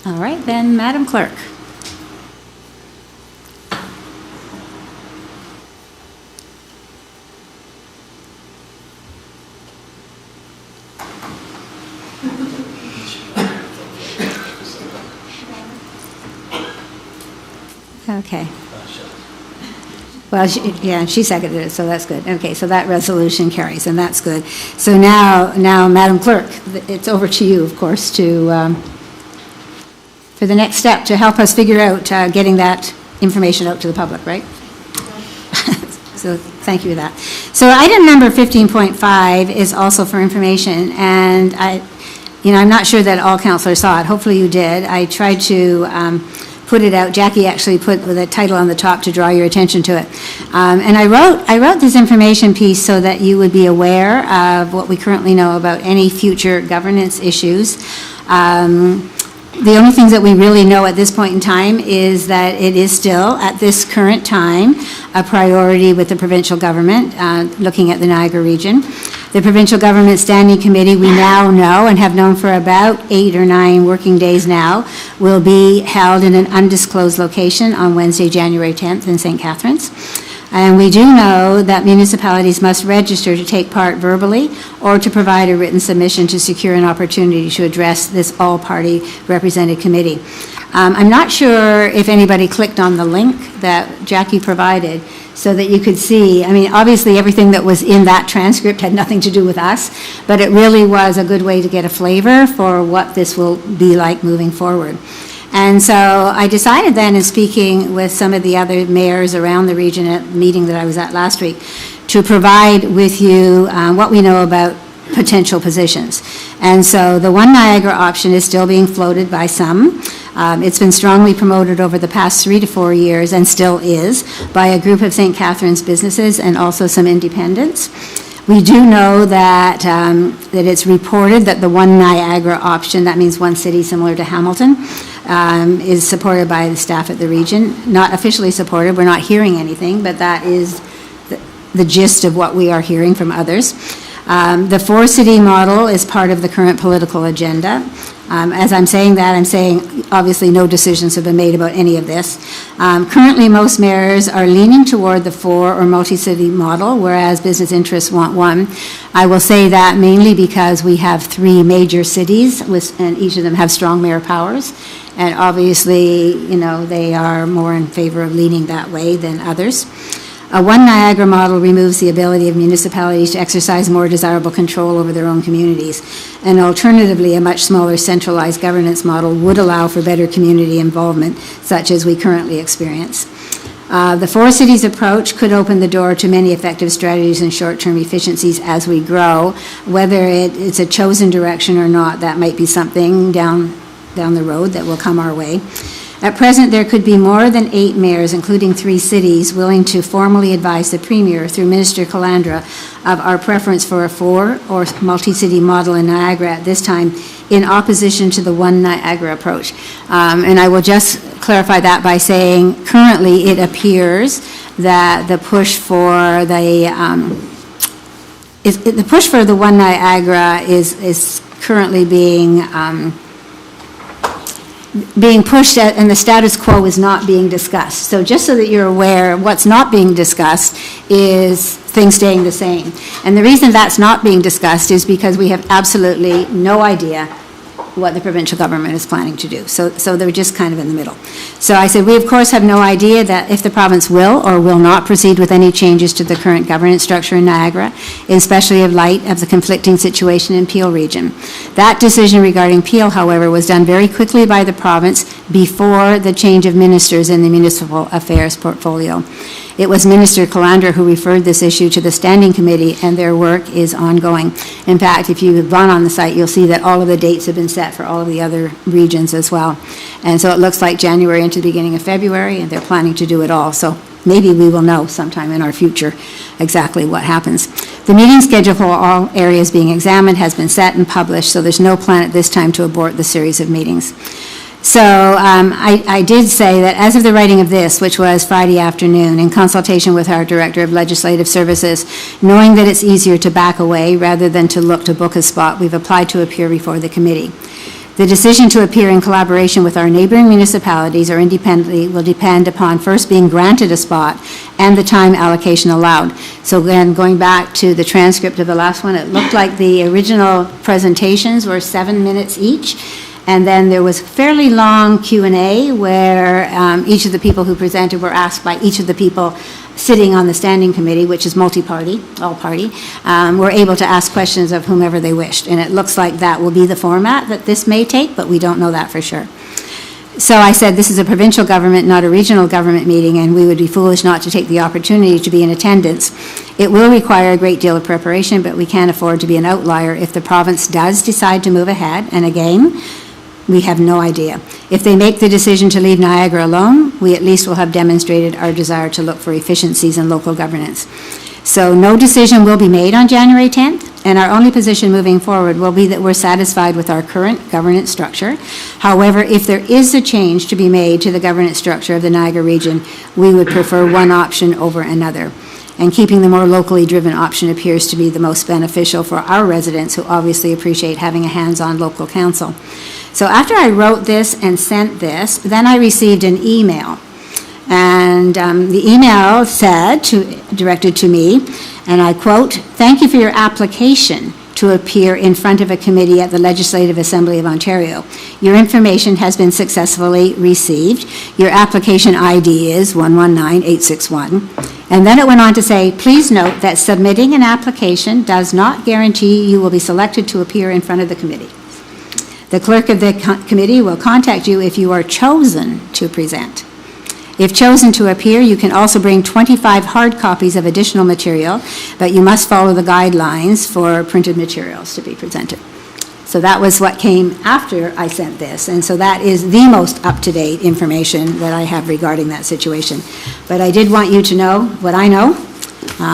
All right, then, Madam Clerk. Okay. Well, she seconded it, so that's good. Okay, so that resolution carries, and that's good. So now, Madam Clerk, it's over to you, of course, to, for the next step, to help us figure out getting that information out to the public, right? So thank you for that. So item number 15.5 is also for information, and I'm not sure that all councilors saw it. Hopefully you did. I tried to put it out. Jackie actually put the title on the top to draw your attention to it. And I wrote this information piece so that you would be aware of what we currently know about any future governance issues. The only things that we really know at this point in time is that it is still, at this current time, a priority with the provincial government, looking at the Niagara region. The Provincial Government Standing Committee, we now know and have known for about 8 or 9 working days now, will be held in an undisclosed location on Wednesday, January 10th in St. Catharines. And we do know that municipalities must register to take part verbally or to provide a written submission to secure an opportunity to address this all-party represented committee. I'm not sure if anybody clicked on the link that Jackie provided so that you could see. I mean, obviously everything that was in that transcript had nothing to do with us, but it really was a good way to get a flavor for what this will be like moving forward. And so I decided then, in speaking with some of the other mayors around the region at the meeting that I was at last week, to provide with you what we know about potential positions. And so the One Niagara option is still being floated by some. It's been strongly promoted over the past 3 to 4 years, and still is, by a group of St. Catharines businesses and also some independents. We do know that that it's reported that the One Niagara option, that means one city similar to Hamilton, is supported by the staff at the region. Not officially supported, we're not hearing anything, but that is the gist of what we are hearing from others. The 4-city model is part of the current political agenda. As I'm saying that, I'm saying obviously no decisions have been made about any of this. Currently, most mayors are leaning toward the 4 or multi-city model, whereas business interests want 1. I will say that mainly because we have 3 major cities, and each of them have strong mayor powers. And obviously, you know, they are more in favor of leaning that way than others. A One Niagara model removes the ability of municipalities to exercise more desirable control over their own communities. And alternatively, a much smaller centralized governance model would allow for better community involvement, such as we currently experience. The 4 cities approach could open the door to many effective strategies and short-term efficiencies as we grow. Whether it's a chosen direction or not, that might be something down the road that will come our way. At present, there could be more than 8 mayors, including 3 cities, willing to formally advise the Premier through Minister Calandra of our preference for a 4 or multi-city model in Niagara at this time, in opposition to the One Niagara approach. And I will just clarify that by saying currently it appears that the push for the One Niagara is currently being pushed at, and the status quo is not being discussed. So just so that you're aware, what's not being discussed is things staying the same. And the reason that's not being discussed is because we have absolutely no idea what the provincial government is planning to do. So they're just kind of in the middle. So I said, we of course have no idea that if the province will or will not proceed with any changes to the current governance structure in Niagara, especially in light of the conflicting situation in Peel region. That decision regarding Peel, however, was done very quickly by the province before the change of ministers in the municipal affairs portfolio. It was Minister Calandra who referred this issue to the Standing Committee, and their work is ongoing. In fact, if you've gone on the site, you'll see that all of the dates have been set for all of the other regions as well. And so it looks like January into the beginning of February, and they're planning to do it all. So maybe we will know sometime in our future exactly what happens. The meeting schedule for all areas being examined has been set and published, so there's no plan at this time to abort the series of meetings. So I did say that as of the writing of this, which was Friday afternoon, in consultation with our Director of Legislative Services, knowing that it's easier to back away rather than to look to book a spot, we've applied to appear before the committee. The decision to appear in collaboration with our neighboring municipalities or independently will depend upon first being granted a spot and the time allocation allowed. So again, going back to the transcript of the last one, it looked like the original presentations were 7 minutes each. And then there was fairly long Q&A where each of the people who presented were asked by each of the people sitting on the Standing Committee, which is multi-party, all-party, were able to ask questions of whomever they wished. And it looks like that will be the format that this may take, but we don't know that for sure. So I said this is a provincial government, not a regional government meeting, and we would be foolish not to take the opportunity to be in attendance. It will require a great deal of preparation, but we can't afford to be an outlier if the province does decide to move ahead. And again, we have no idea. If they make the decision to leave Niagara alone, we at least will have demonstrated our desire to look for efficiencies in local governance. So no decision will be made on January 10th. and our only position moving forward will be that we're satisfied with our current governance structure. However, if there is a change to be made to the governance structure of the Niagara region, we would prefer one option over another. And keeping the more locally driven option appears to be the most beneficial for our residents, who obviously appreciate having a hands-on local council. So after I wrote this and sent this, then I received an email. And the email said, directed to me, and I quote, "Thank you for your application to appear in front of a committee at the Legislative Assembly of Ontario. Your information has been successfully received. Your application ID is 119861. And then it went on to say, "Please note that submitting an application does not guarantee you will be selected to appear in front of the committee. The clerk of the committee will contact you if you are chosen to present. If chosen to appear, you can also bring 25 hard copies of additional material, but you must follow the guidelines for printed materials to be presented." So that was what came after I sent this, and so that is the most up-to-date information that I have regarding that situation. But I did want you to know what I know,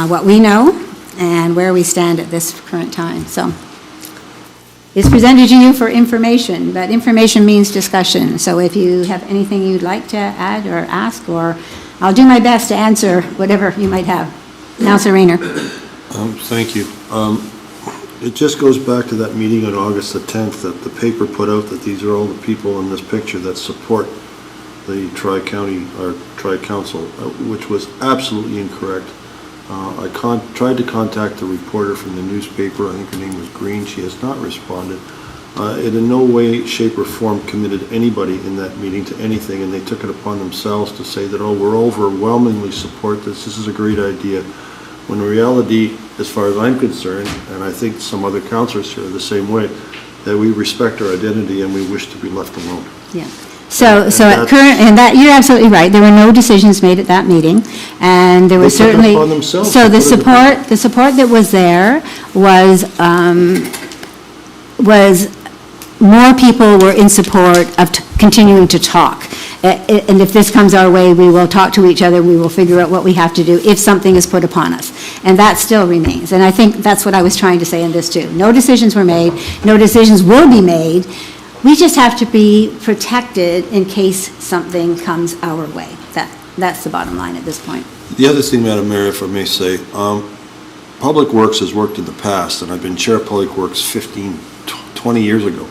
what we know, and where we stand at this current time. So it's presented to you for information, but information means discussion. So if you have anything you'd like to add or ask, or I'll do my best to answer whatever you might have. Councilor Rayner. Thank you. It just goes back to that meeting on August the 10th that the paper put out, that these are all the people in this picture that support the Tri-County, or Tri-Council, which was absolutely incorrect. I tried to contact the reporter from the newspaper. I think her name was Green. She has not responded. It in no way, shape, or form committed anybody in that meeting to anything, and they took it upon themselves to say that, oh, we're overwhelmingly support this. This is a great idea. When in reality, as far as I'm concerned, and I think some other councillors here are the same way, that we respect our identity and we wish to be left alone. Yeah. So at current, and that, you're absolutely right, there were no decisions made at that meeting, and there was They took it certainly. upon themselves So to the put it support that was there was more people were in support of continuing to talk. And if this comes our way, we will talk to each other, we will figure out what we have to do if something is put upon us. And that still remains. And I think that's what I was trying to say in this too. No decisions were made, no decisions will be made. We just have to be protected in case something comes our way. That's the bottom line at this point. The other thing, Madam Mayor, if I may say, Public Works has worked in the past, and I've been Chair of Public Works 15, 20 years ago,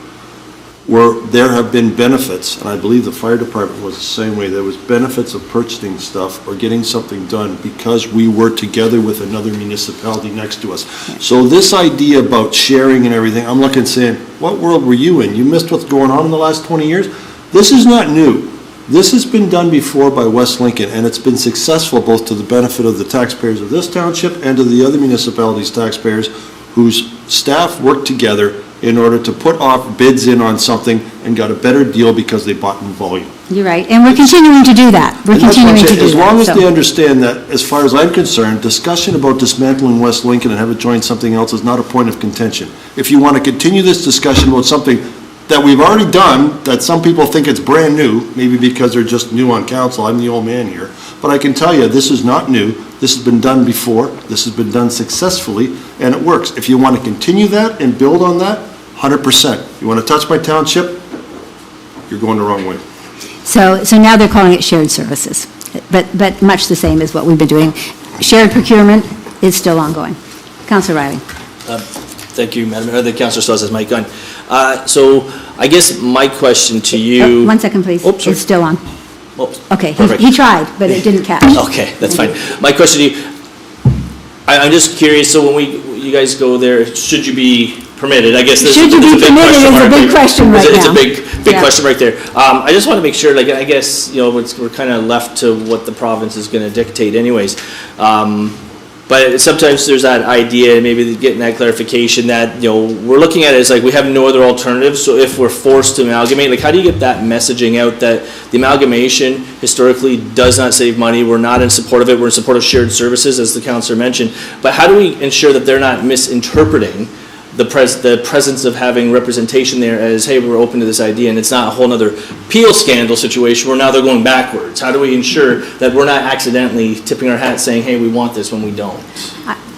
where there have been benefits, and I believe the fire department was the same way. There was benefits of purchasing stuff or getting something done because we were together with another municipality next to us. So this idea about sharing and everything, I'm looking saying, what world were you in? You missed what's going on in the last 20 years? This is not new. This has been done before by West Lincoln, and it's been successful both to the benefit of the taxpayers of this township and to the other municipalities' taxpayers whose staff worked together in order to put off bids in on something and got a better deal because they bought in volume. You're right, and we're continuing to do that. We're And that's what I'm continuing to saying. do As long as that. they So- understand that, as far as I'm concerned, discussion about dismantling West Lincoln and have it join something else is not a point of contention. If you want to continue this discussion about something that we've already done, that some people think it's brand new, maybe because they're just new on council, I'm the old man here, but I can tell you, this is not new. This has been done before, this has been done successfully, and it works. If you want to continue that and build on that, 100%. You want to touch my township, you're going the wrong way. So now they're calling it shared services, but much the same as what we've been doing. Shared procurement is still ongoing. Councillor Riley. Thank you, Madam Mayor. The councillor still has his mic on. So I guess my question to you. One second, please. Oops, sorry. It's still on. Oops. Okay, Perfect. he tried, but it didn't catch. Okay, that's fine. My question to you, I'm just curious, so when you guys go there, should you be permitted? I guess this Should you is be a big permitted question is a mark. big question right It's a now. big Yeah. question right there. I just want to make sure, like, I guess, we're kind of left to what the province is going to dictate anyways. But sometimes there's that idea, maybe getting that clarification that, we're looking at it as like we have no other alternatives. So if we're forced to amalgamate, like how do you get that messaging out that the amalgamation historically does not save money? We're not in support of it. We're in support of shared services, as the councillor mentioned. But how do we ensure that they're not misinterpreting the presence of having representation there as, hey, we're open to this idea, and it's not a whole other Peel scandal situation where now they're going backwards? How do we ensure that we're not accidentally tipping our hat saying, hey, we want this when we don't?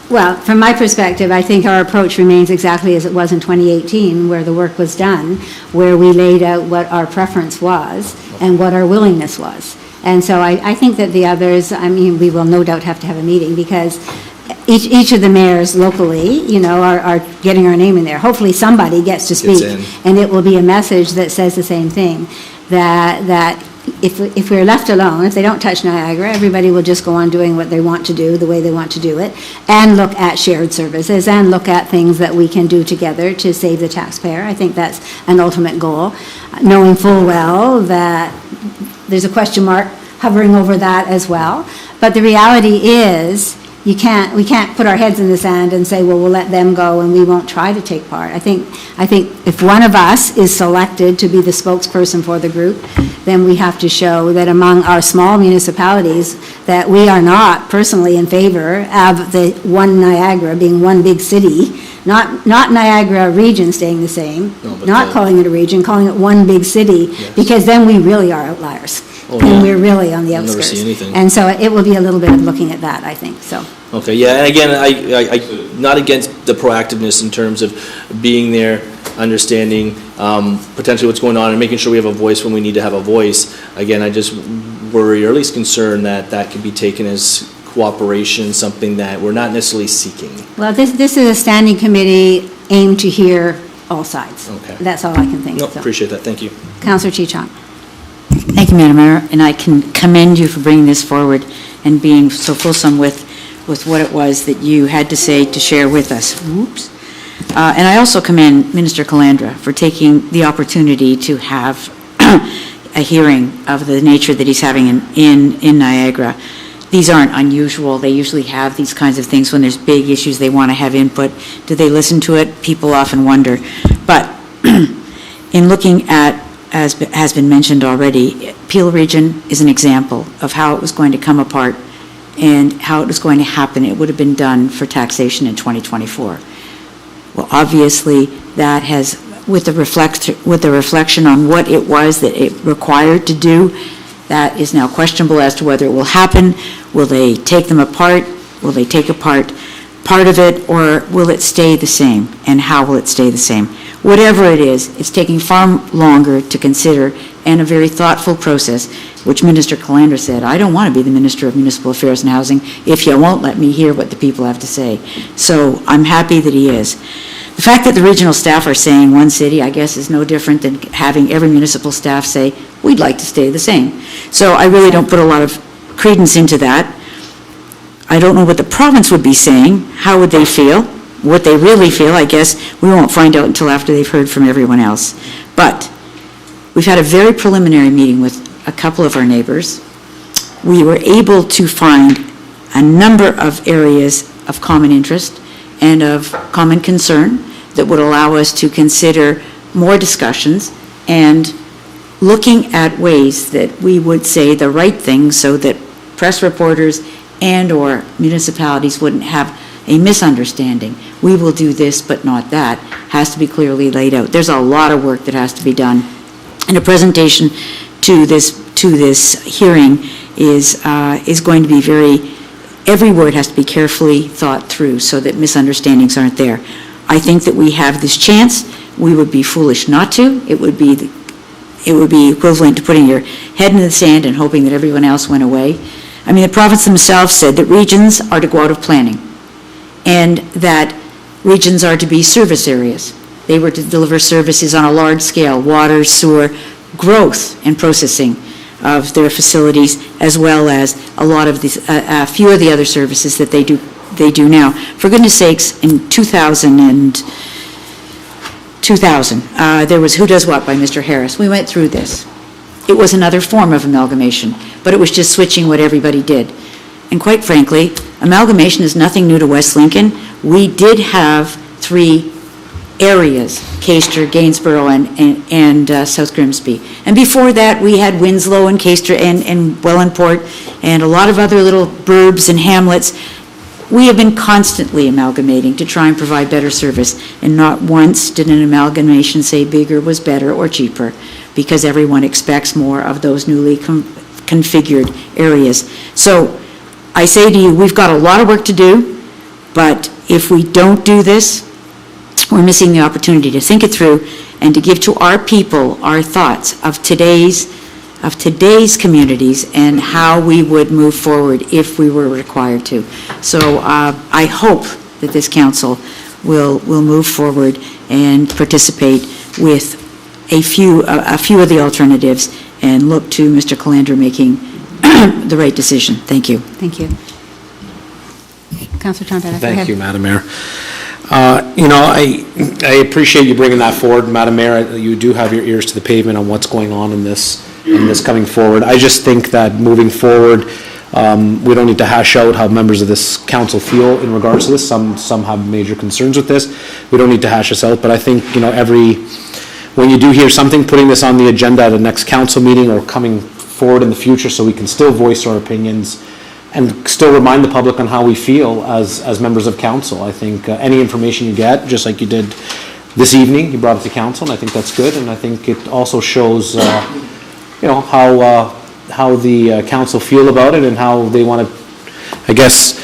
Well, from my perspective, I think our approach remains exactly as it was in 2018, where the work was done, where we laid out what our preference was and what our willingness was. And so I think that the others, I mean, we will no doubt have to have a meeting, because each of the mayors locally, you know, are getting our name in there. Hopefully, somebody gets to speak. in. And it will be a message that says the same thing, that if we're left alone, if they don't touch Niagara, everybody will just go on doing what they want to do, the way they want to do it, and look at shared services, and look at things that we can do together to save the taxpayer. I think that's an ultimate goal, knowing full well that there's a question mark hovering over that as well. But the reality is, we can't put our heads in the sand and say, well, we'll let them go and we won't try to take part. I think if one of us is selected to be the spokesperson for the group, then we have to show that among our small municipalities, that we are not personally in favor of the one Niagara being one big city, not Niagara region staying the same, No, but not calling it a region, calling it one big city, Yes. because then we really are outliers. Oh, And yeah. we're really on the You'll never outskirts. see anything. And so it will be a little bit of looking at that, I think, so. Okay, yeah, and again, I not against the proactiveness in terms of being there, understanding potentially what's going on, and making sure we have a voice when we need to have a voice. Again, I just worry, or at least concerned, that could be taken as cooperation, something that we're not necessarily seeking. Well, this is a standing committee aimed to hear all sides. Okay. That's all I can think, No, so. appreciate that, thank you. Councillor Chichon. Thank you, Madam Mayor, and I can commend you for bringing this forward and being so fulsome with what it was that you had to say to share with us. Whoops. And I also commend Minister Calandra for taking the opportunity to have a hearing of the nature that he's having in Niagara. These aren't unusual. They usually have these kinds of things when there's big issues, they want to have input. Do they listen to it? People often wonder. But in looking at, as has been mentioned already, Peel Region is an example of how it was going to come apart and how it was going to happen. It would have been done for taxation in 2024. Well, obviously, that has, with the reflection on what it was that it required to do, that is now questionable as to whether it will happen. Will they take them apart? Will they take apart part of it, or will it stay the same? And how will it stay the same? Whatever it is, it's taking far longer to consider, and a very thoughtful process, which Minister Calandra said, I don't want to be the Minister of Municipal Affairs and Housing if you won't let me hear what the people have to say. So I'm happy that he is. The fact that the regional staff are saying one city, I guess, is no different than having every municipal staff say, we'd like to stay the same. So I really don't put a lot of credence into that. I don't know what the province would be saying. How would they feel? What they really feel, I guess, we won't find out until after they've heard from everyone else. But we've had a very preliminary meeting with a couple of our neighbors. We were able to find a number of areas of common interest and of common concern that would allow us to consider more discussions and looking at ways that we would say the right thing so that press reporters and/or municipalities wouldn't have a misunderstanding. We will do this, but not that, has to be clearly laid out. There's a lot of work that has to be done. And a presentation to this hearing is going to be every word has to be carefully thought through so that misunderstandings aren't there. I think that we have this chance. We would be foolish not to. It would be equivalent to putting your head in the sand and hoping that everyone else went away. I mean, the province themselves said that regions are to go out of planning and that regions are to be service areas. They were to deliver services on a large scale, water, sewer, growth and processing of their facilities, as well as a lot of these, a few of the other services that they do now. For goodness sakes, in 2000, there was Who Does What by Mr. Harris. We went through this. It was another form of amalgamation, but it was just switching what everybody did. And quite frankly, amalgamation is nothing new to West Lincoln. We did have 3 areas, Caister, Gainsborough, and South Grimsby. And before that, we had Winslow and Caister and Wellandport and a lot of other little burbs and hamlets. We have been constantly amalgamating to try and provide better service, and not once did an amalgamation say bigger was better or cheaper, because everyone expects more of those newly configured areas. So I say to you, we've got a lot of work to do. But if we don't do this, we're missing the opportunity to think it through and to give to our people our thoughts of today's communities and how we would move forward if we were required to. So I hope that this council will move forward and participate with a few of the alternatives and look to Mr. Calandra making the right decision. Thank you. Thank you. Councillor Trombetta, go ahead. Thank you, Madam Mayor. I appreciate you bringing that forward, Madam Mayor. You do have your ears to the pavement on what's going on in this coming forward. I just think that moving forward, we don't need to hash out how members of this council feel in regards to this. Some have major concerns with this. We don't need to hash this out, but I think, when you do hear something, putting this on the agenda at the next council meeting or coming forward in the future so we can still voice our opinions and still remind the public on how we feel as members of council. I think any information you get, just like you did this evening, you brought it to council, and I think that's good, and I think it also shows, how the council feel about it and how they want to, I guess,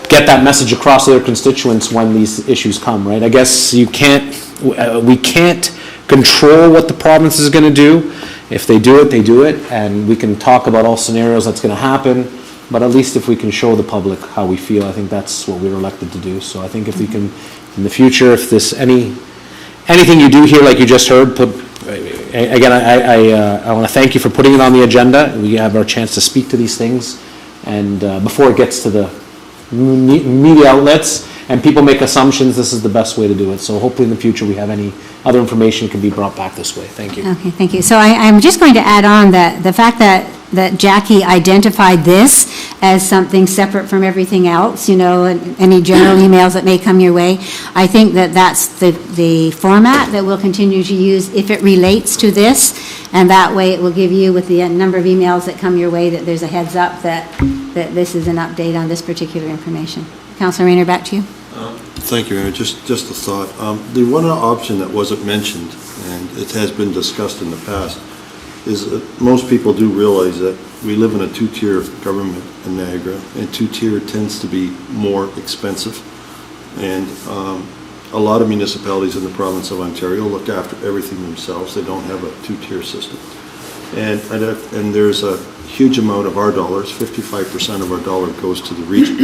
get that message across to their constituents when these issues come, right? I guess we can't control what the province is going to do. If they do it, they do it, and we can talk about all scenarios that's going to happen, but at least if we can show the public how we feel, I think that's what we were elected to do. So I think if we can, in the future, if there's anything you do here, like you just heard, again, I want to thank you for putting it on the agenda. We have our chance to speak to these things, and before it gets to the media outlets and people make assumptions, this is the best way to do it. So hopefully in the future we have any other information can be brought back this way. Thank you. Okay, thank you. So I'm just going to add on that the fact that Jackie identified this as something separate from everything else, and any general emails that may come your way, I think that that's the format that we'll continue to use if it relates to this, and that way it will give you, with the number of emails that come your way, that there's a heads up that this is an update on this particular information. Councillor Rayner, back to you. Thank you, Mayor. Just a thought. The one option that wasn't mentioned, and it has been discussed in the past, is that most people do realize that we live in a two-tier government in Niagara, and two-tier tends to be more expensive. And a lot of municipalities in the province of Ontario look after everything themselves. They don't have a two-tier system. And there's a huge amount of our dollars, 55% of our dollar goes to the region.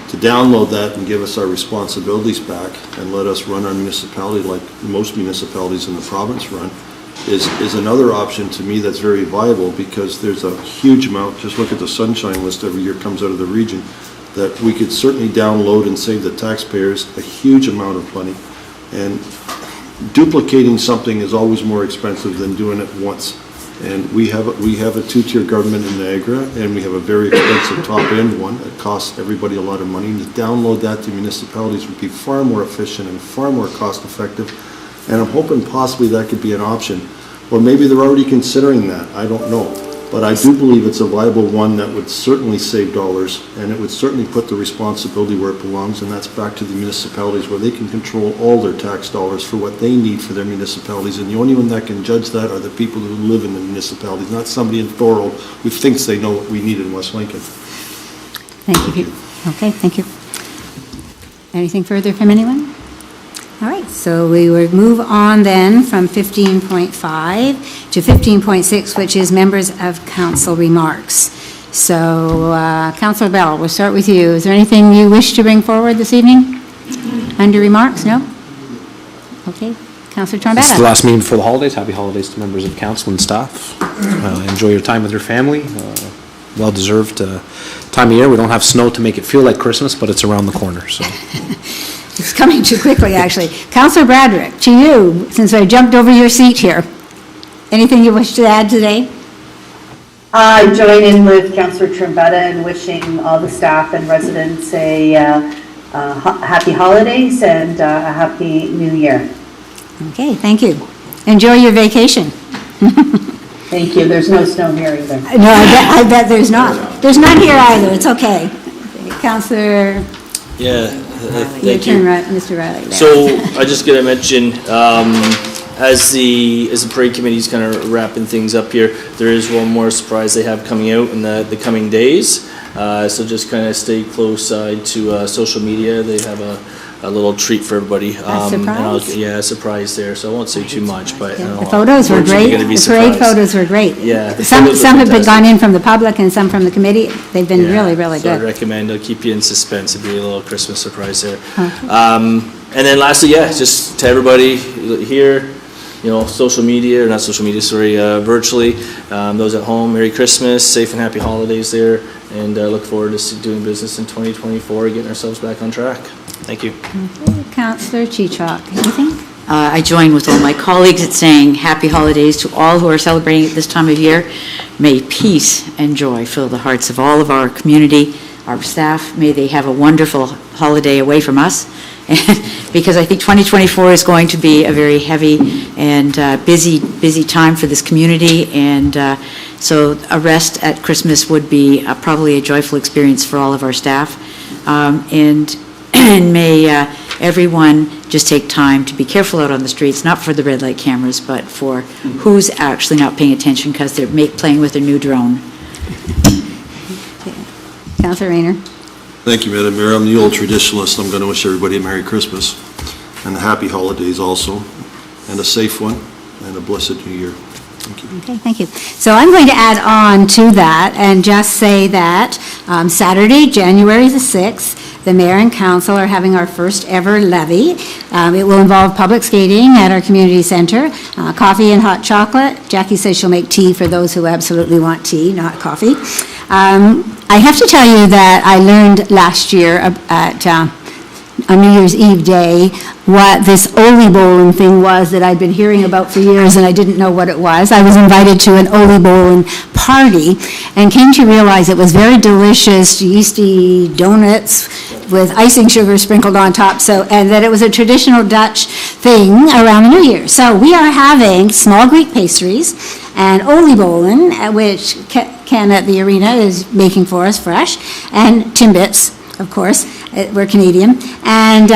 To download that and give us our responsibilities back and let us run our municipality like most municipalities in the province run is another option to me that's very viable, because there's a huge amount, just look at the Sunshine List every year comes out of the region, that we could certainly download and save the taxpayers a huge amount of money. And duplicating something is always more expensive than doing it once. And we have a two-tier government in Niagara, and we have a very expensive top-end one that costs everybody a lot of money. And to download that to municipalities would be far more efficient and far more cost-effective. And I'm hoping possibly that could be an option. Or maybe they're already considering that, I don't know. But I do believe it's a viable one that would certainly save dollars, and it would certainly put the responsibility where it belongs, and that's back to the municipalities, where they can control all their tax dollars for what they need for their municipalities. And the only one that can judge that are the people who live in the municipalities, not somebody in Thorold who thinks they know what we need in West Lincoln. Thank you. Okay, thank you. Anything further from anyone? All right, so we will move on then from 15.5 to 15.6, which is members of council remarks. So, Councillor Bell, we'll start with you. Is there anything you wish to bring forward this evening under remarks? No? Okay. Councillor Trombetta. This is the last meeting before the holidays. Happy holidays to members of council and staff. Enjoy your time with your family. Well-deserved time of year. We don't have snow to make it feel like Christmas, but it's around the corner, so. It's coming too quickly, actually. Councillor Bradrick, to you, since I jumped over your seat here. Anything you wish to add today? I join in with Councillor Trombetta in wishing all the staff and residents a happy holidays and a happy new year. Okay, thank you. Enjoy your vacation. Thank you. There's no snow here either. No, I bet there's not. There's none here either. It's okay. Councillor. Yeah, Your turn, Mr. Riley. There. So I just got to mention, as the parade committee's kind of wrapping things up here, there is one more surprise they have coming out in the coming days. So just kind of stay close to social media. They have a little treat for everybody. surprise? Yeah, a surprise there, so I won't say too much, but. The photos were we're great. gonna be The parade surprised. photos were great. Yeah, the Some photos were have been fantastic. gone in from the public and some from the committee. They've been Yeah, really, really so I'd good. recommend, I'll keep you in suspense, it'd be a little Christmas surprise there. Okay. And then lastly, yeah, just to everybody here, social media, or not social media, sorry, virtually, those at home, Merry Christmas, safe and happy holidays there, and look forward to doing business in 2024, getting ourselves back on track. Thank you. Councillor Chichok, anything? I join with all my colleagues at saying happy holidays to all who are celebrating at this time of year. May peace and joy fill the hearts of all of our community, our staff. May they have a wonderful holiday away from us. Because I think 2024 is going to be a very heavy and busy time for this community. And so a rest at Christmas would be probably a joyful experience for all of our staff. And may everyone just take time to be careful out on the streets, not for the red light cameras, but for who's actually not paying attention because they're playing with their new drone. Councillor Rayner. Thank you, Madam Mayor. I'm the old traditionalist. I'm going to wish everybody a Merry Christmas and a happy holidays also, and a safe one, and a blessed New Year. Thank you. Okay, thank you. So I'm going to add on to that and just say that Saturday, January the 6th, the mayor and council are having our first ever levee. It will involve public skating at our community center, coffee and hot chocolate. Jackie says she'll make tea for those who absolutely want tea, not coffee. I have to tell you that I learned last year on New Year's Eve day what this Oli Bowling thing was that I'd been hearing about for years and I didn't know what it was. I was invited to an Oli Bowling party and came to realize it was very delicious, yeasty donuts with icing sugar sprinkled on top, and that it was a traditional Dutch thing around the New Year. So we are having small Greek pastries and Oli Bowling, which Ken at the arena is making for us fresh, and Timbits, of course. We're Canadian. And,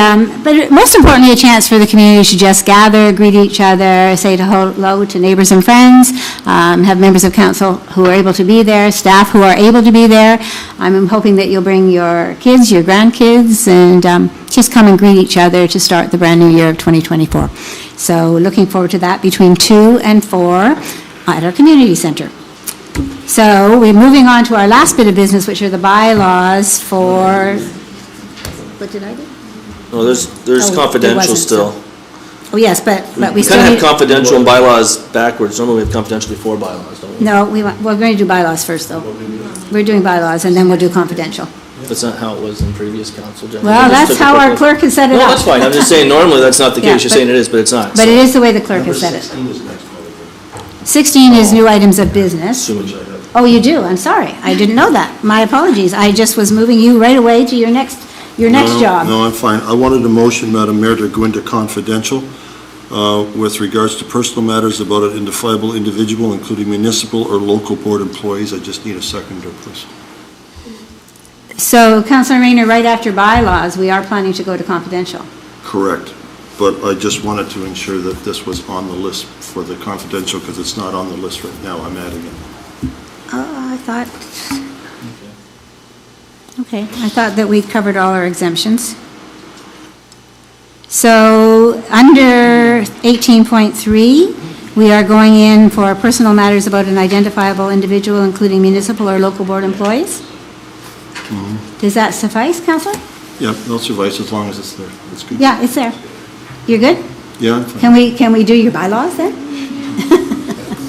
but most importantly, a chance for the community to just gather, greet each other, say hello to neighbors and friends, have members of council who are able to be there, staff who are able to be there. I'm hoping that you'll bring your kids, your grandkids, and just come and greet each other to start the brand new year of 2024. So looking forward to that between 2 and 4 at our community center. So we're moving on to our last bit of business, which are the bylaws for... What did I do? No, there's it confidential wasn't, still. Oh, yes, but we We still kind of need... have confidential and bylaws backwards. Normally we have confidential before bylaws, don't we? No, we're going to do bylaws first, though. We're doing bylaws, and then we'll do confidential. That's not how it was in previous council. Generally. Well, They just that's took how a our quick clerk has set it look. up. No, that's fine. I'm just saying normally that's not the Yeah, case. You're but- saying it is, but it's not. But it is the way the clerk has said it. 16 is new items of business. Assuming. Oh, you do? I'm sorry. I didn't know that. My apologies. I just was moving you right away to your next job. No, I'm fine. I wanted a motion, Madam Mayor, to go into confidential with regards to personal matters about an identifiable individual, including municipal or local board employees. I just need a seconder, please. So, Councilor Rayner, right after bylaws, we are planning to go to confidential. Correct. But I just wanted to ensure that this was on the list for the confidential, because it's not on the list right now. I'm adding it. Oh, I thought... Okay, I thought that we covered all our exemptions. So, under 18.3, we are going in for personal matters about an identifiable individual, including municipal or local board employees. Does that suffice, Councilor? Yeah, that'll suffice as long as it's there. That's good. Yeah, it's there. You're good? Yeah, I'm fine. Can we do your bylaws then?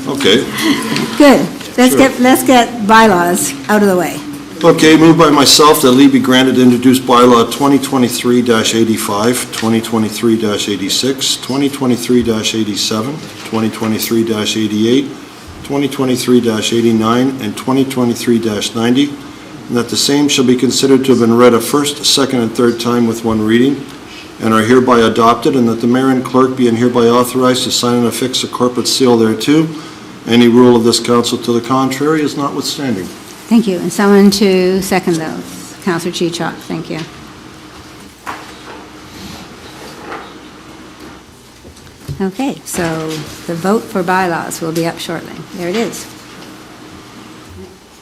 Okay. Good. Sure. Let's get bylaws out of the way. Okay, moved by myself that leave be granted to introduce bylaw 2023-85, 2023-86, 2023-87, 2023-88, 2023-89, and 2023-90, and that the same shall be considered to have been read a first, second, and third time with one reading, and are hereby adopted, and that the mayor and clerk be and hereby authorized to sign and affix a corporate seal thereto. Any rule of this council to the contrary is notwithstanding. Thank you. And someone to second those. Councillor Chichok, thank you. Okay, so the vote for bylaws will be up shortly. There it is.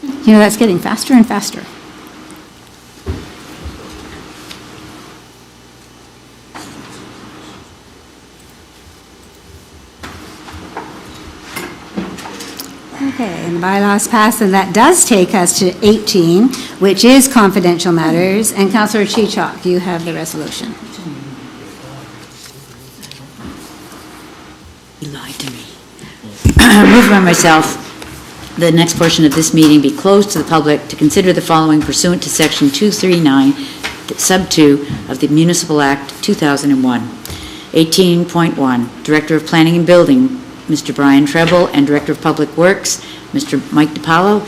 You know, that's getting faster and faster. Okay, and the bylaws passed, and that does take us to 18, which is confidential matters. And Councillor Chichok, you have the resolution. You lied to me. Moved by myself, the next portion of this meeting be closed to the public to consider the following pursuant to Section 239, Sub 2 of the Municipal Act 2001. 18.1, Director of Planning and Building, Mr. Brian Treble, and Director of Public Works, Mr. Mike DiPaolo,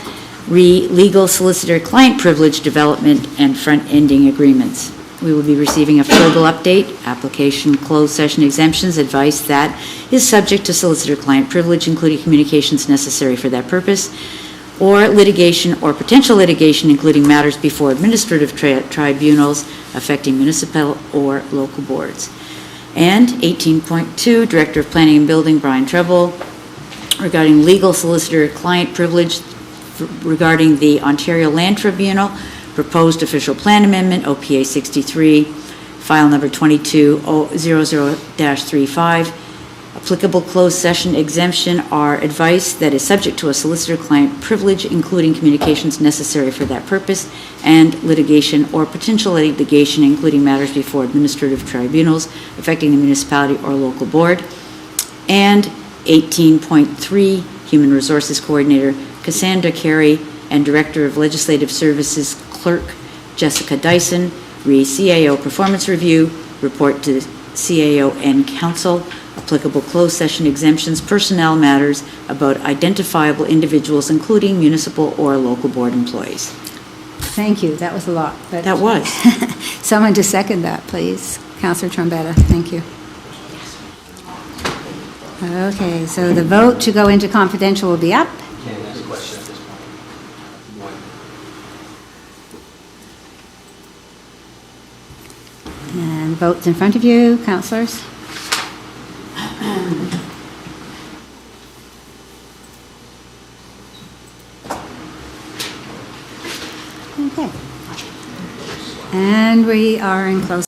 legal solicitor client privilege development and front-ending agreements. We will be receiving a verbal update, application, closed session exemptions, advice that is subject to solicitor client privilege, including communications necessary for that purpose, or litigation or potential litigation, including matters before administrative tribunals affecting municipal or local boards. And 18.2, Director of Planning and Building, Brian Treble, regarding legal solicitor client privilege regarding the Ontario Land Tribunal, proposed official plan amendment, OPA 63, file number 2200-35. Applicable closed session exemption are advice that is subject to a solicitor-client privilege, including communications necessary for that purpose, and litigation or potential litigation, including matters before administrative tribunals affecting the municipality or local board. And 18.3, Human Resources Coordinator Cassandra Carey and Director of Legislative Services Clerk Jessica Dyson, CAO Performance Review, report to CAO and Council, applicable closed session exemptions, personnel matters about identifiable individuals, including municipal or local board employees. Thank you, that was a lot. But That was. someone to second that, please. Councillor Trombetta, thank you. Okay, so the vote to go into confidential will be up. And votes in front of you, councillors. Okay. And we are in closed.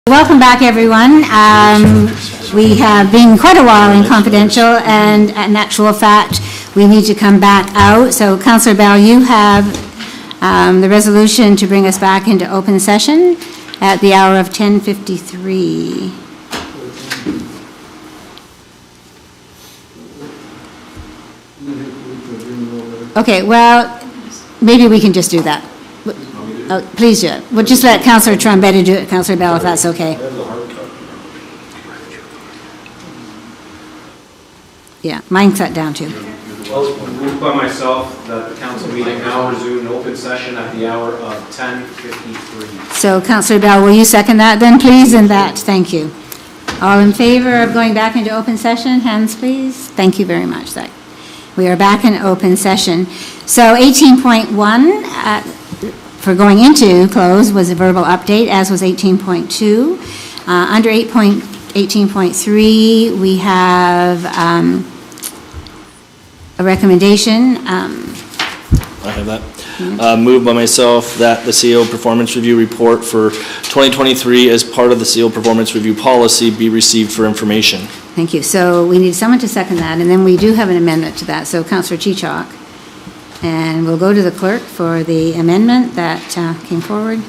Welcome back, everyone. We have been quite a while in confidential, and in actual fact, we need to come back out. So, Councillor Bell, you have the resolution to bring us back into open session at the hour of 10:53. Okay, well, maybe we can just do that. Please do it. We'll just let Councillor Trombetta do it, Councillor Bell, if that's okay. Yeah, mine cut down too. Well, moved by myself that the council meeting now resume in open session at the hour of 10:53. So, Councillor Bell, will you second that then, please? And that, thank you. All in favor of going back into open session? Hands, please. Thank you very much. We are back in open session. So 18.1, for going into close, was a verbal update, as was 18.2. Under 18.3, we have a recommendation. I have that. Moved by myself that the CEO Performance Review Report for 2023 as part of the CEO Performance Review Policy be received for information. Thank you. So we need someone to second that, and then we do have an amendment to that. So Councillor Chichok. And we'll go to the clerk for the amendment that came forward.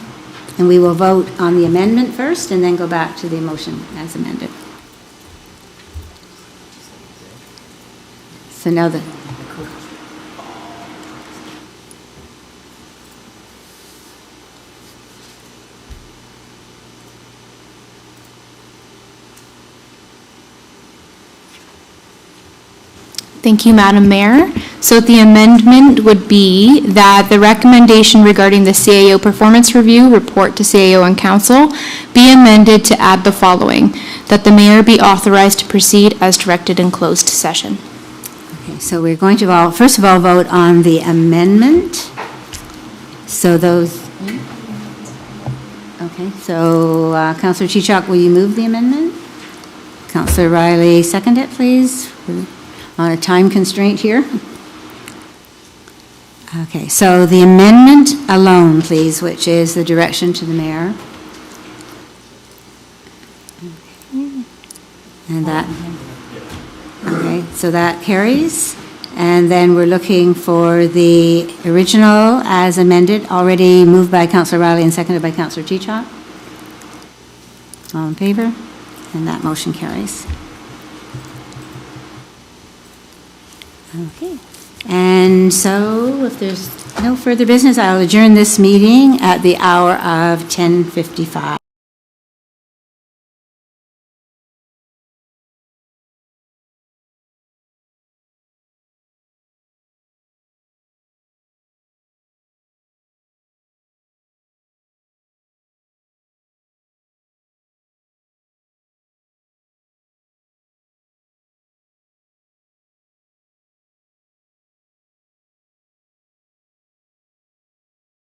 And we will vote on the amendment first and then go back to the motion as amended. So now the... Thank you, Madam Mayor. So the amendment would be that the recommendation regarding the CAO performance review report to CAO and council be amended to add the following: that the mayor be authorized to proceed as directed in closed session. Okay, so we're going to first of all vote on the amendment. So those... Okay, so Councillor Chichok, will you move the amendment? Councillor Riley, second it, please. On a time constraint here. Okay, so the amendment alone, please, which is the direction to the mayor. Okay. And that, okay, so that carries. And then we're looking for the original as amended, already moved by Councillor Riley and seconded by Councillor Chichok. All in favor? And that motion carries. Okay, and so if there's no further business, I'll adjourn this meeting at the hour of 10:55.